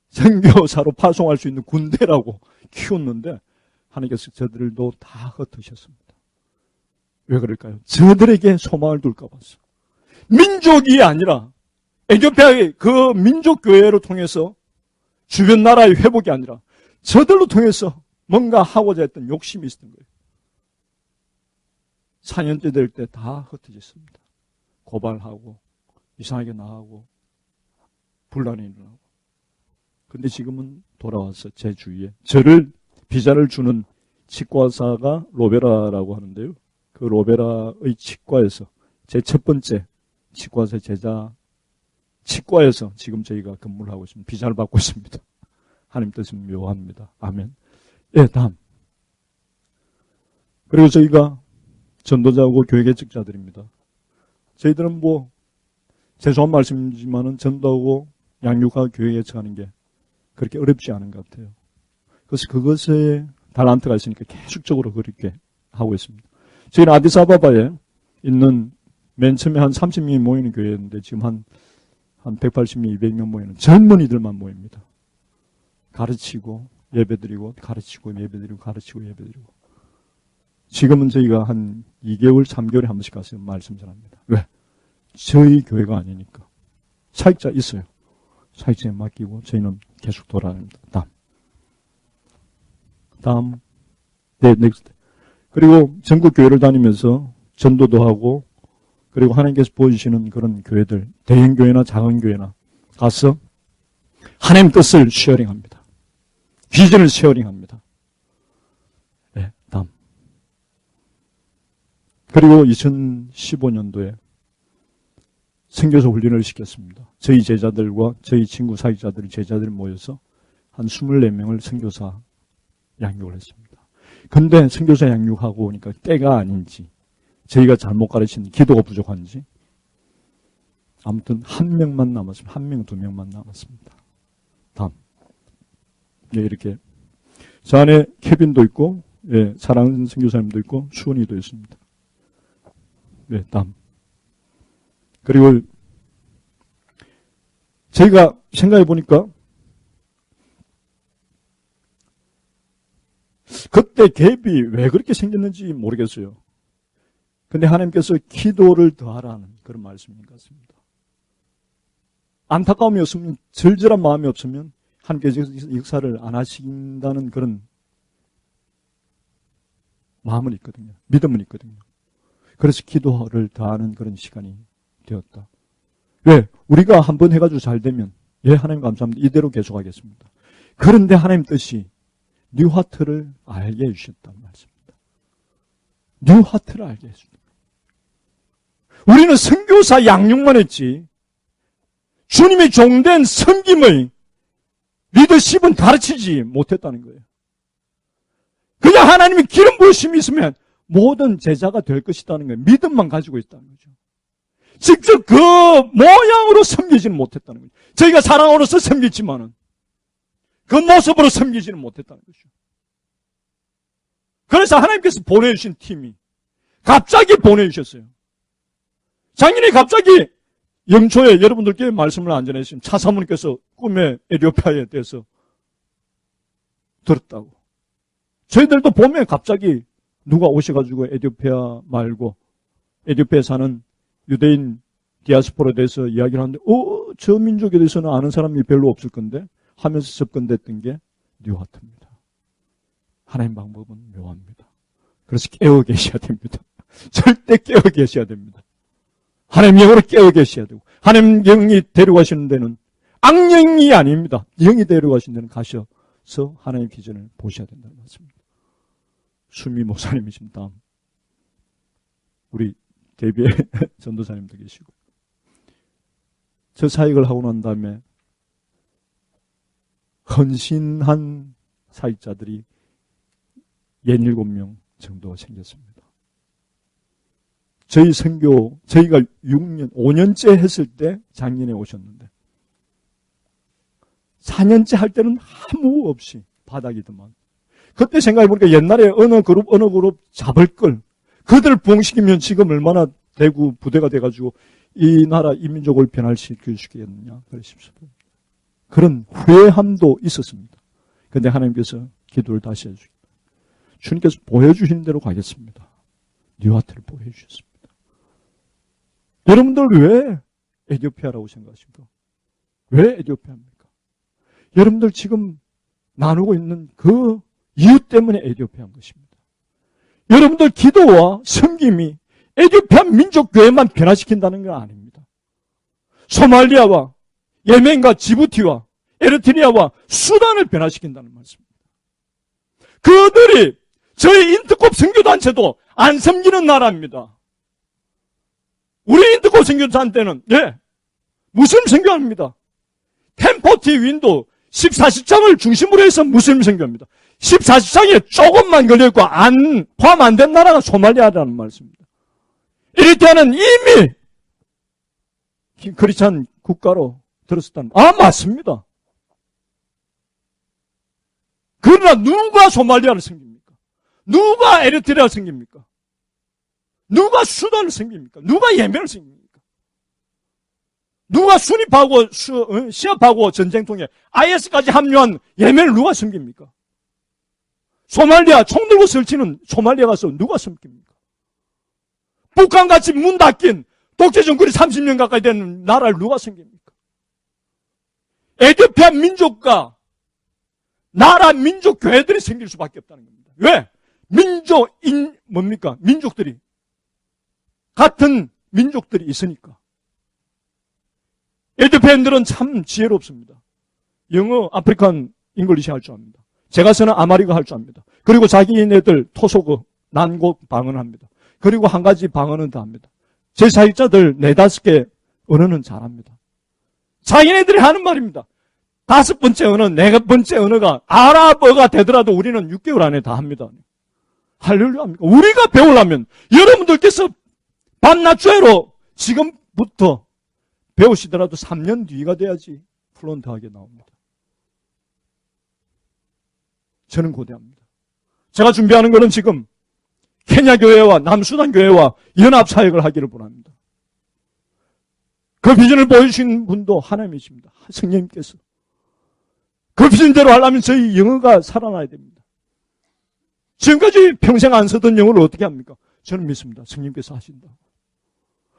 선교사로 파송할 수 있는 군대라고 키웠는데 하나님께서 저들도 다 흩으셨습니다. 왜 그럴까요? 저들에게 소망을 둘까 봐서. 민족이 아니라 에티오피아의 그 민족교회로 통해서 주변 나라의 회복이 아니라 저들로 통해서 뭔가 하고자 했던 욕심이 있었던 거예요. 4년째 될 때 다 흩어졌습니다. 고발하고 이상하게 나가고 분란이 일어나고. 근데 지금은 돌아와서 제 주위에 저를 비자를 주는 치과사가 로베라라고 하는데요. 그 로베라의 치과에서 제 첫 번째 치과사 제자 치과에서 지금 저희가 근무를 하고 있습니다. 비자를 받고 있습니다. 하나님 뜻은 묘합니다. 아멘. 예, 다음. 그리고 저희가 전도자고 교회 개척자들입니다. 저희들은 죄송한 말씀이지만은 전도하고 양육하고 교회 개척하는 게 그렇게 어렵지 않은 것 같아요. 그래서 그것에 달란트가 있으니까 계속적으로 그렇게 하고 있습니다. 저희는 아디스아바바에 있는 맨 처음에 한 30명이 모이는 교회였는데 지금 한 180명, 200명 모이는 젊은이들만 모입니다. 가르치고 예배드리고 가르치고 예배드리고 가르치고 예배드리고. 지금은 저희가 한 2개월, 3개월에 한 번씩 가서 말씀 전합니다. 왜? 저희 교회가 아니니까. 사역자 있어요. 사역자에 맡기고 저희는 계속 돌아다닙니다. 다음. 네, 넥스트. 그리고 전국 교회를 다니면서 전도도 하고 그리고 하나님께서 보여주시는 그런 교회들, 대형 교회나 작은 교회나 가서 하나님 뜻을 쉐어링합니다. 비전을 쉐어링합니다. 네, 다음. 그리고 2015년도에 선교사 훈련을 시켰습니다. 저희 제자들과 저희 친구 사역자들이 제자들이 모여서 한 24명을 선교사 양육을 했습니다. 근데 선교사 양육하고 오니까 때가 아닌지 저희가 잘못 가르친 기도가 부족한지 아무튼 한 명만 남았습니다. 한 명, 두 명만 남았습니다. 다음. 네, 이렇게 저 안에 케빈도 있고 예, 사랑하는 선교사님도 있고 수원이도 있습니다. 네, 다음. 그리고 저희가 생각해 보니까 그때 갭이 왜 그렇게 생겼는지 모르겠어요. 근데 하나님께서 기도를 더하라는 그런 말씀인 것 같습니다. 안타까움이 없으면, 절절한 마음이 없으면 하나님께서 역사를 안 하신다는 그런 마음은 있거든요. 믿음은 있거든요. 그래서 기도를 더하는 그런 시간이 되었다. 왜? 우리가 한번 해가지고 잘 되면 예, 하나님 감사합니다. 이대로 계속하겠습니다. 그런데 하나님 뜻이 뉴하트를 알게 해주셨다는 말씀입니다. 뉴하트를 알게 해주셨다. 우리는 선교사 양육만 했지 주님의 종된 섬김의 리더십은 가르치지 못했다는 거예요. 그냥 하나님의 기름 부으심이 있으면 모든 제자가 될 것이라는 거예요. 믿음만 가지고 있다는 거죠. 직접 그 모양으로 섬기지는 못했다는 거죠. 저희가 사랑으로서 섬겼지만은 그 모습으로 섬기지는 못했다는 거죠. 그래서 하나님께서 보내주신 팀이 갑자기 보내주셨어요. 작년에 갑자기 영초에 여러분들께 말씀을 안 전해주신 차사모님께서 꿈에 에티오피아에 대해서 들었다고. 저희들도 보면 갑자기 누가 오셔가지고 에티오피아 말고 에티오피아에 사는 유대인 디아스포라에 대해서 이야기를 하는데 저 민족에 대해서는 아는 사람이 별로 없을 건데 하면서 접근됐던 게 뉴하트입니다. 하나님 방법은 묘합니다. 그래서 깨어 계셔야 됩니다. 절대 깨어 계셔야 됩니다. 하나님 영으로 깨어 계셔야 되고 하나님 영이 데려가시는 데는 악령이 아닙니다. 영이 데려가시는 데는 가셔서 하나님의 비전을 보셔야 된다는 말씀입니다. 수미 목사님이신 다음 우리 대비의 전도사님도 계시고 저 사역을 하고 난 다음에 헌신한 사역자들이 67명 정도가 생겼습니다. 저희 선교, 저희가 5년째 했을 때 작년에 오셨는데 4년째 할 때는 아무 없이 바닥이더만. 그때 생각해보니까 옛날에 어느 그룹 잡을 걸. 그들을 부흥시키면 지금 얼마나 대구 부대가 돼가지고 이 나라 이 민족을 변화시켜주시겠느냐 그러십시오. 그런 후회함도 있었습니다. 그런데 하나님께서 기도를 다시 해주십니다. 주님께서 보여주신 대로 가겠습니다. 뉴하트를 보여주셨습니다. 여러분들 왜 에티오피아라고 생각하십니까? 왜 에티오피아입니까? 여러분들 지금 나누고 있는 그 이유 때문에 에티오피아인 것입니다. 여러분들 기도와 섬김이 에티오피아 민족교회만 변화시킨다는 건 아닙니다. 소말리아와 예멘과 지부티와 에리트리아와 수단을 변화시킨다는 말씀입니다. 그들이 저희 인터콥 선교단체도 안 섬기는 나라입니다. 우리 인터콥 선교단체는 무슬림 선교합니다. 템포티 윈도 14시장을 중심으로 해서 무슬림 선교입니다. 14시장에 조금만 걸려있고 포함 안 된 나라가 소말리아라는 말씀입니다. 에리트리아는 이미 크리스찬 국가로 들었었다는 맞습니다. 그러나 누가 소말리아를 섬깁니까? 누가 에리트리아를 섬깁니까? 누가 수단을 섬깁니까? 누가 예멘을 섬깁니까? 누가 순입하고 시합하고 전쟁통에 IS까지 합류한 예멘을 누가 섬깁니까? 소말리아 총 들고 설치는 소말리아 가서 누가 섬깁니까? 북한같이 문 닫긴 독재 정권이 30년 가까이 되는 나라를 누가 섬깁니까? 에티오피아 민족과 나라 민족 교회들이 생길 수밖에 없다는 겁니다. 왜? 민족들이 같은 민족들이 있으니까. 에티오피아인들은 참 지혜롭습니다. 영어, 아프리칸 잉글리시 할 줄 압니다. 제가서는 아마리가 할 줄 압니다. 그리고 자기네들 토속어, 난곡 방언을 합니다. 그리고 한 가지 방언은 다 합니다. 제 사역자들 4-5개 언어는 잘합니다. 자기네들이 하는 말입니다. 5번째 언어, 4번째 언어가 아랍어가 되더라도 우리는 6개월 안에 다 합니다. 할렐루야 합니까? 우리가 배우려면 여러분들께서 밤낮죄로 지금부터 배우시더라도 3년 뒤가 돼야지 플루언트하게 나옵니다. 저는 고대합니다. 제가 준비하는 것은 지금 케냐 교회와 남수단 교회와 연합 사역을 하기를 원합니다. 그 비전을 보여주신 분도 하나님이십니다. 성령님께서. 그 비전대로 하려면 저희 영어가 살아나야 됩니다. 지금까지 평생 안 쓰던 영어를 어떻게 합니까? 저는 믿습니다. 성령님께서 하신다.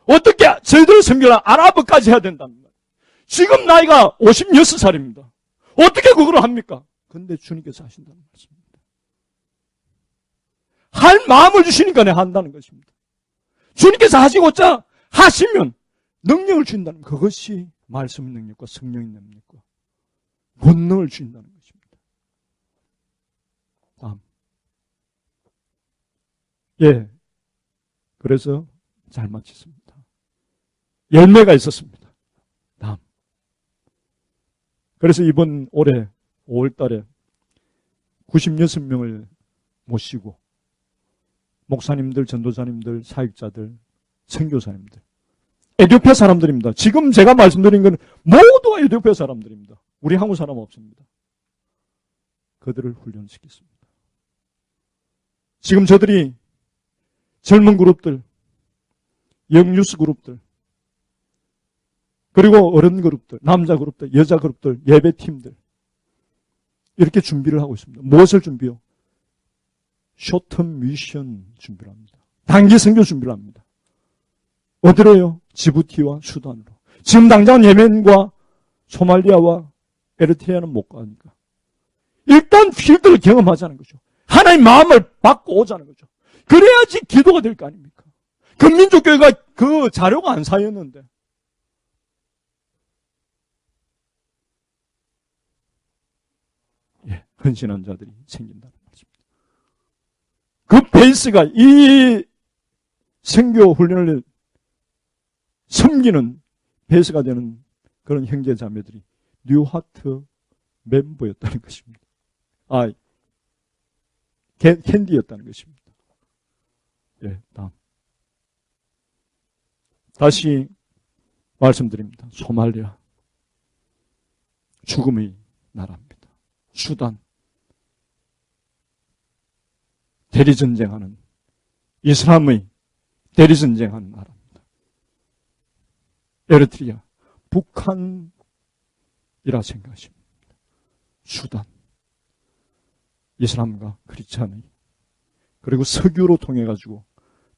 어떻게 저희들을 섬기려 아랍어까지 해야 된답니다. 지금 나이가 56살입니다. 어떻게 그걸 합니까? 그런데 주님께서 하신다는 말씀입니다. 할 마음을 주시니까 내가 한다는 것입니다. 주님께서 하시고자 하시면 능력을 주신다는 그것이 말씀의 능력과 성령의 능력과 본능을 주신다는 것입니다. 다음. 그래서 잘 마쳤습니다. 열매가 있었습니다. 다음. 그래서 이번 올해 5월 달에 96명을 모시고 목사님들, 전도사님들, 사역자들, 선교사님들 에티오피아 사람들입니다. 지금 제가 말씀드린 건 모두 에티오피아 사람들입니다. 우리 한국 사람 없습니다. 그들을 훈련시켰습니다. 지금 저들이 젊은 그룹들, 영유스 그룹들, 그리고 어른 그룹들, 남자 그룹들, 여자 그룹들, 예배팀들 이렇게 준비를 하고 있습니다. 무엇을 준비요? 쇼텀 미션 준비를 합니다. 단기 선교 준비를 합니다. 어디로요? 지부티와 수단으로. 지금 당장 예멘과 소말리아와 에리트리아는 못 가니까 일단 필드를 경험하자는 거죠. 하나님 마음을 받고 오자는 거죠. 그래야지 기도가 될 거 아닙니까? 그 민족교회가 그 자료가 안 쌓였는데 헌신한 자들이 생긴다는 말씀입니다. 그 베이스가 이 선교 훈련을 섬기는 베이스가 되는 그런 형제 자매들이 뉴하트 멤버였다는 것입니다. 캔디였다는 것입니다. 예, 다음. 다시 말씀드립니다. 소말리아. 죽음의 나라입니다. 수단. 대리전쟁하는, 이슬람의 대리전쟁하는 나라입니다. 에리트리아. 북한이라 생각하십니다. 수단. 이슬람과 크리스찬의, 그리고 석유로 통해 가지고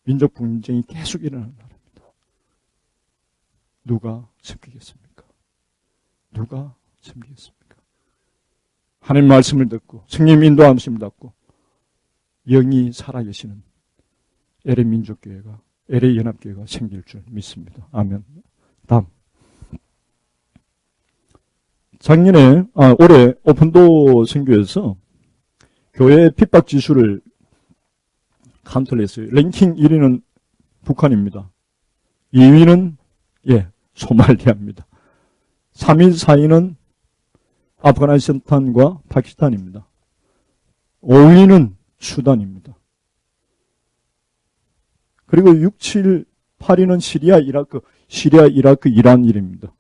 민족 분쟁이 계속 일어나는 나라입니다. 누가 섬기겠습니까? 누가 섬기겠습니까? 하나님 말씀을 듣고 성령 인도하심을 받고 영이 살아계시는 LA 민족교회가, LA 연합교회가 생길 줄 믿습니다. 아멘. 다음. 올해 오픈도 선교에서 교회 핍박 지수를 카운트를 했어요. 랭킹 1위는 북한입니다. 2위는, 소말리아입니다. 3위, 4위는 아프가니스탄과 파키스탄입니다. 5위는 수단입니다. 그리고 6, 7, 8위는 시리아, 이라크, 이란 일입니다.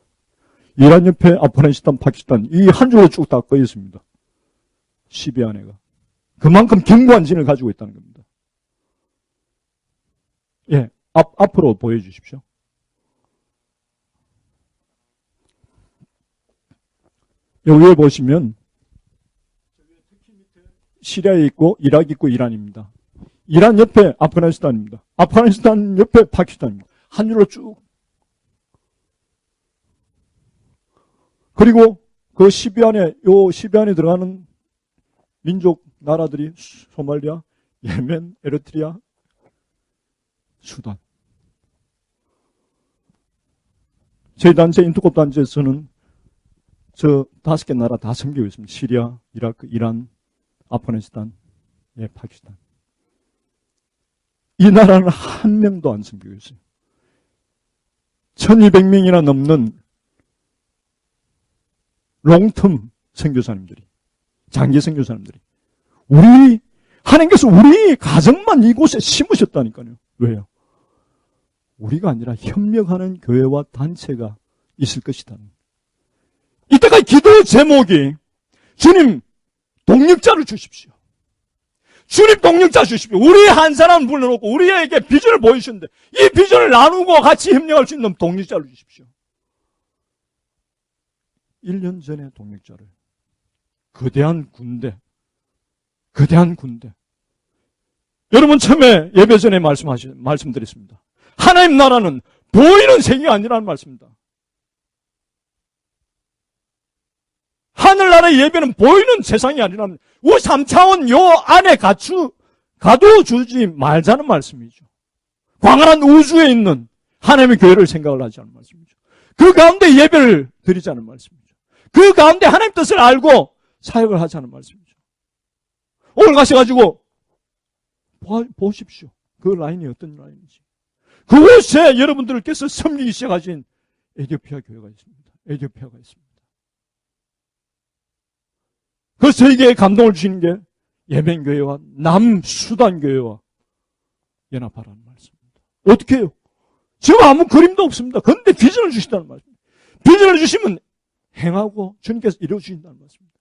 이란 옆에 아프가니스탄, 파키스탄, 이 한 줄로 쭉 다 꺼 있습니다. 10위 안에가. 그만큼 견고한 진을 가지고 있다는 겁니다. 앞으로 보여주십시오. 여기에 보시면 시리아에 있고 이라크 있고 이란입니다. 이란 옆에 아프가니스탄입니다. 아프가니스탄 옆에 파키스탄입니다. 한 줄로 쭉. 그리고 그 10위 안에 들어가는 민족 나라들이 소말리아, 예멘, 에리트리아, 수단. 저희 단체, 인터콥 단체에서는 저 5개 나라 다 섬기고 있습니다. 시리아, 이라크, 이란, 아프가니스탄, 파키스탄. 이 나라는 한 명도 안 섬기고 있어요. 1200명이나 넘는 롱텀 선교사님들이, 장기 선교사님들이, 하나님께서 우리 가정만 이곳에 심으셨다니까요. 왜요? 우리가 아니라 협력하는 교회와 단체가 있을 것이다. 이때가 기도 제목이 주님 동력자를 주십시오. 주님 동력자 주십시오. 우리 한 사람 불러놓고 우리에게 비전을 보여주셨는데 이 비전을 나누고 같이 협력할 수 있는 동력자를 주십시오. 1년 전에 동력자를. 거대한 군대. 여러분 처음에 예배 전에 말씀드렸습니다. 하나님 나라는 보이는 세계가 아니라는 말씀입니다. 하늘나라의 예배는 보이는 세상이 아니라는, 우리 3차원 요 안에 가둬주지 말자는 말씀이죠. 광활한 우주에 있는 하나님의 교회를 생각을 하지 않는 말씀이죠. 그 가운데 예배를 드리자는 말씀이죠. 그 가운데 하나님 뜻을 알고 사역을 하자는 말씀이죠. 오늘 가셔가지고 보십시오. 그 라인이 어떤 라인인지. 그곳에 여러분들께서 섬기기 시작하신 에티오피아 교회가 있습니다. 에티오피아가 있습니다. 그 세계에 감동을 주시는 게 예멘교회와 남수단교회와 연합하라는 말씀입니다. 어떻게 해요? 지금 아무 그림도 없습니다. 그런데 비전을 주신다는 말씀입니다. 비전을 주시면 행하고 주님께서 이루어주신다는 말씀입니다.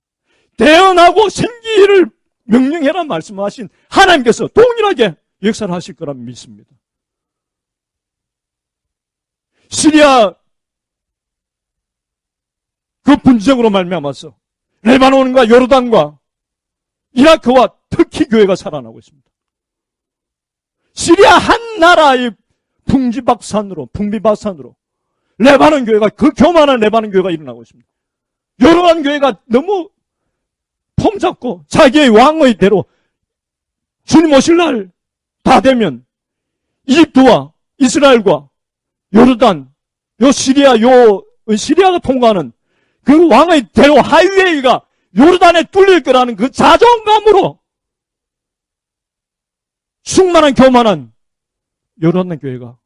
대언하고 생기를 명령해라 말씀하신 하나님께서 동일하게 역사를 하실 거라 믿습니다. 시리아 그 분쟁으로 말미암아서 레바논과 요르단과 이라크와 터키 교회가 살아나고 있습니다. 시리아 한 나라의 풍비박산으로 레바논 교회가, 그 교만한 레바논 교회가 일어나고 있습니다. 요르단 교회가 너무 폼 잡고 자기의 왕의 대로 주님 오실 날 다 되면 이집트와 이스라엘과 요르단, 시리아가 통과하는 그 왕의 대로 하이웨이가 요르단에 뚫릴 거라는 그 자존감으로 충만한 교만한 요르단 교회가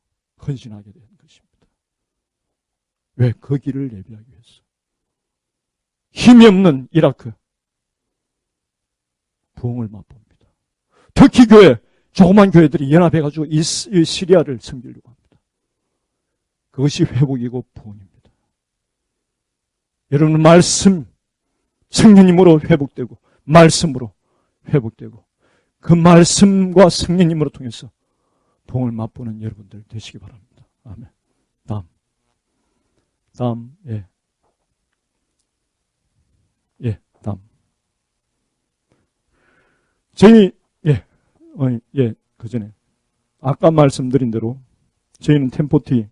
헌신하게 되는 것입니다. 왜? 그 길을 예비하기 위해서. 힘이 없는 이라크 부흥을 맛봅니다. 터키 교회, 조그만 교회들이 연합해가지고 이 시리아를 섬기려고 합니다. 그것이 회복이고 부흥입니다. 여러분, 말씀, 성령님으로 회복되고 말씀으로 회복되고 그 말씀과 성령님으로 통해서 부흥을 맛보는 여러분들 되시기 바랍니다. 아멘. 다음, 다음. 그 전에 아까 말씀드린 대로 저희는 템포티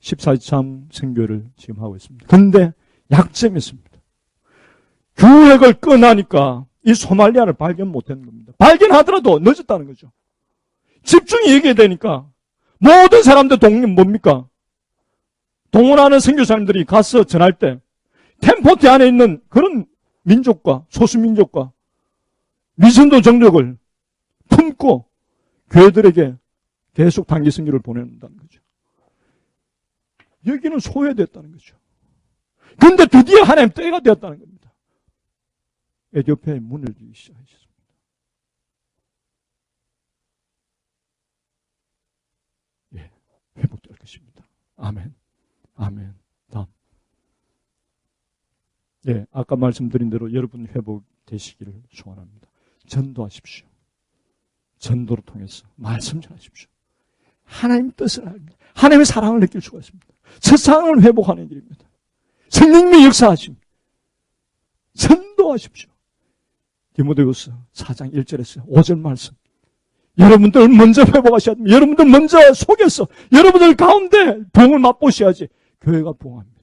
14참 선교를 지금 하고 있습니다. 근데 약점이 있습니다. 교획을 꺼나니까 이 소말리아를 발견 못하는 겁니다. 발견하더라도 늦었다는 거죠. 집중이 얘기해야 되니까 모든 사람들 뭡니까? 동원하는 선교사님들이 가서 전할 때 템포티 안에 있는 그런 민족과 소수민족과 미선도 정적을 품고 교회들에게 계속 단기 선교를 보낸다는 거죠. 여기는 소외됐다는 거죠. 그런데 드디어 하나님 때가 되었다는 겁니다. 에티오피아에 문을 열기 시작하셨습니다. 회복될 것입니다. 아멘. 다음. 아까 말씀드린 대로 여러분 회복되시기를 소원합니다. 전도하십시오. 전도를 통해서 말씀 전하십시오. 하나님의 뜻을 알입니다. 하나님의 사랑을 느낄 수가 있습니다. 세상을 회복하는 길입니다. 성령님의 역사하십니다. 전도하십시오. 디모데후서 4장 1절에서 5절 말씀. 여러분들 먼저 회복하셔야 됩니다. 여러분들 먼저 속에서 여러분들 가운데 부흥을 맛보셔야지 교회가 부흥합니다.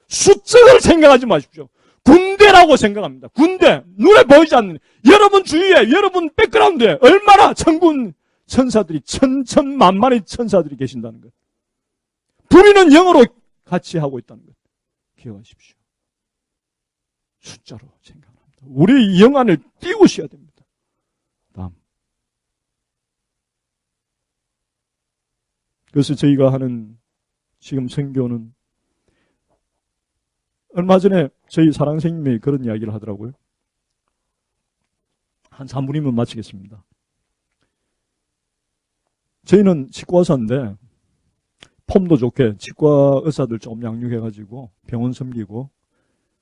숫자를 생각하지 마십시오. 군대라고 생각합니다. 군대, 눈에 보이지 않는 여러분 주위에 여러분 백그라운드에 얼마나 천군 천사들이 천천만만의 천사들이 계신다는 것. 부리는 영어로 같이 하고 있다는 것 기억하십시오. 숫자로 생각합니다. 우리 영안을 띄우셔야 됩니다. 다음. 그래서 저희가 하는 지금 선교는 얼마 전에 저희 사랑생님이 그런 이야기를 하더라고요. 한 3분이면 마치겠습니다. 저희는 치과 의사인데 폼도 좋게 치과 의사들 좀 양육해가지고 병원 섬기고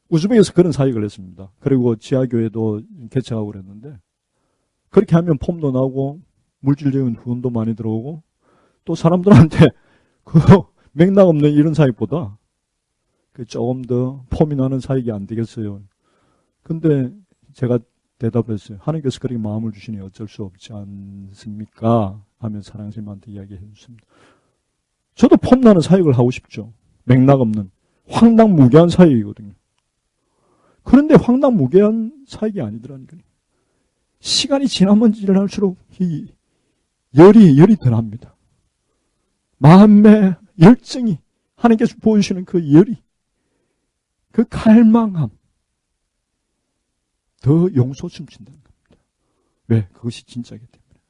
우즈벡에서 그런 사역을 했습니다. 그리고 지하교회도 개척하고 그랬는데 그렇게 하면 폼도 나오고 물질적인 후원도 많이 들어오고 또 사람들한테 그 맥락 없는 이런 사역보다 조금 더 폼이 나는 사역이 안 되겠어요. 근데 제가 대답했어요. 하나님께서 그렇게 마음을 주시니 어쩔 수 없지 않습니까? 하면 사랑스님한테 이야기해 주셨습니다. 저도 폼 나는 사역을 하고 싶죠. 맥락 없는 황당무계한 사역이거든요. 그런데 황당무계한 사역이 아니더라니까요. 시간이 지나면 지날수록 이 열이 더 납니다. 마음의 열정이 하나님께서 보여주시는 그 열이 그 갈망함 더 용서 숨친다는 겁니다. 왜? 그것이 진짜이기 때문에.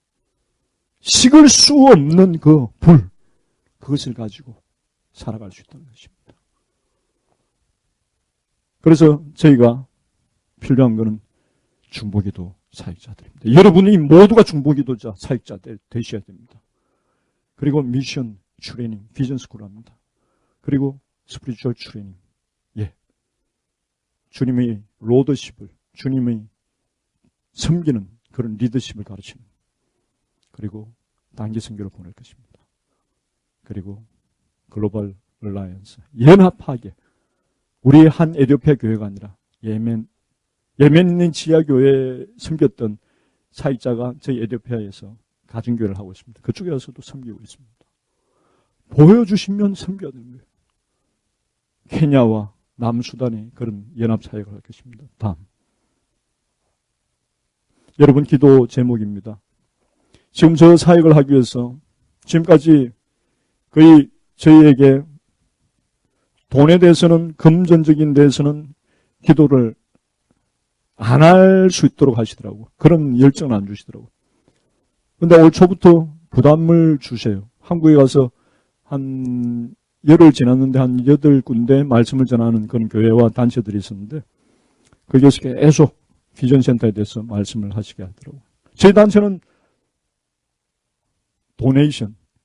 식을 수 없는 그 불, 그것을 가지고 살아갈 수 있다는 것입니다. 그래서 저희가 필요한 것은 중보기도 사역자들입니다. 여러분이 모두가 중보기도자, 사역자 되셔야 됩니다. 그리고 미션 트레이닝, 비전 스쿨을 합니다. 그리고 스피리추얼 트레이닝. 주님의 로더십을, 주님의 섬기는 그런 리더십을 가르치는, 그리고 단기 선교를 보낼 것입니다. 그리고 글로벌 얼라이언스, 연합하게 우리 한 에티오피아 교회가 아니라 예멘 있는 지하교회에 섬겼던 사역자가 저희 에티오피아에서 가정교회를 하고 있습니다. 그쪽에 와서도 섬기고 있습니다. 보여주시면 섬겨야 되는 거예요. 케냐와 남수단이 그런 연합사역을 할 것입니다. 다음. 여러분 기도 제목입니다. 지금 저 사역을 하기 위해서 지금까지 거의 저희에게 돈에 대해서는 금전적인 데에서는 기도를 안 할 수 있도록 하시더라고요. 그런 열정을 안 주시더라고요. 그런데 올 초부터 부담을 주세요. 한국에 가서 한 열흘 지났는데 한 8군데 말씀을 전하는 그런 교회와 단체들이 있었는데 거기에서 계속 비전센터에 대해서 말씀을 하시게 하더라고요. 저희 단체는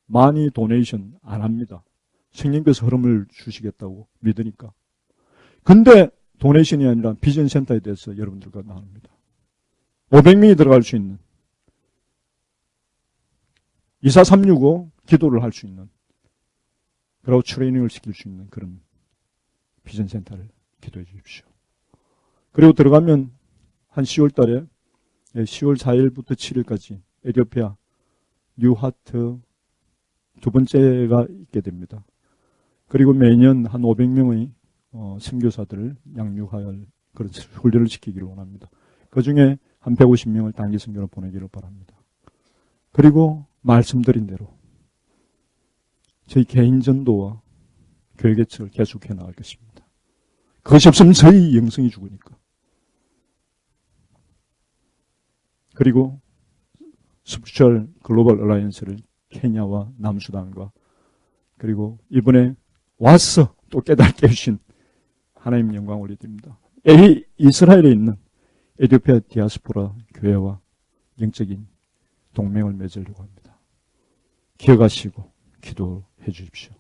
많이 도네이션 안 합니다. 성령께서 흐름을 주시겠다고 믿으니까. 근데 도네이션이 아니라 비전센터에 대해서 여러분들과 나눕니다. 500명이 들어갈 수 있는 24365 기도를 할 수 있는 그리고 트레이닝을 시킬 수 있는 그런 비전센터를 기도해 주십시오. 그리고 들어가면 한 10월 달에 10월 4일부터 7일까지 에티오피아 뉴하트 두 번째가 있게 됩니다. 그리고 매년 한 500명의 선교사들을 양육할 그런 훈련을 시키기를 원합니다. 그 중에 한 150명을 단기 선교로 보내기를 바랍니다. 그리고 말씀드린 대로 저희 개인 전도와 교회 개척을 계속해 나갈 것입니다. 그것이 없으면 저희 영성이 죽으니까. 그리고 스피리추얼 글로벌 얼라이언스를 케냐와 남수단과 그리고 이번에 와서 또 깨닫게 해주신 하나님 영광 올려드립니다. 이스라엘에 있는 에티오피아 디아스포라 교회와 영적인 동맹을 맺으려고 합니다. 기억하시고 기도해 주십시오.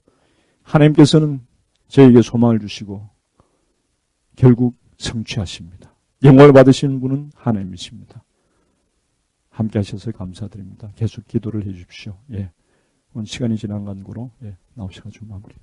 하나님께서는 저에게 소망을 주시고 결국 성취하십니다. 영광을 받으시는 분은 하나님이십니다. 함께 하셔서 감사드립니다. 계속 기도를 해 주십시오. 오늘 시간이 지난 간고로 나오셔가지고 마무리.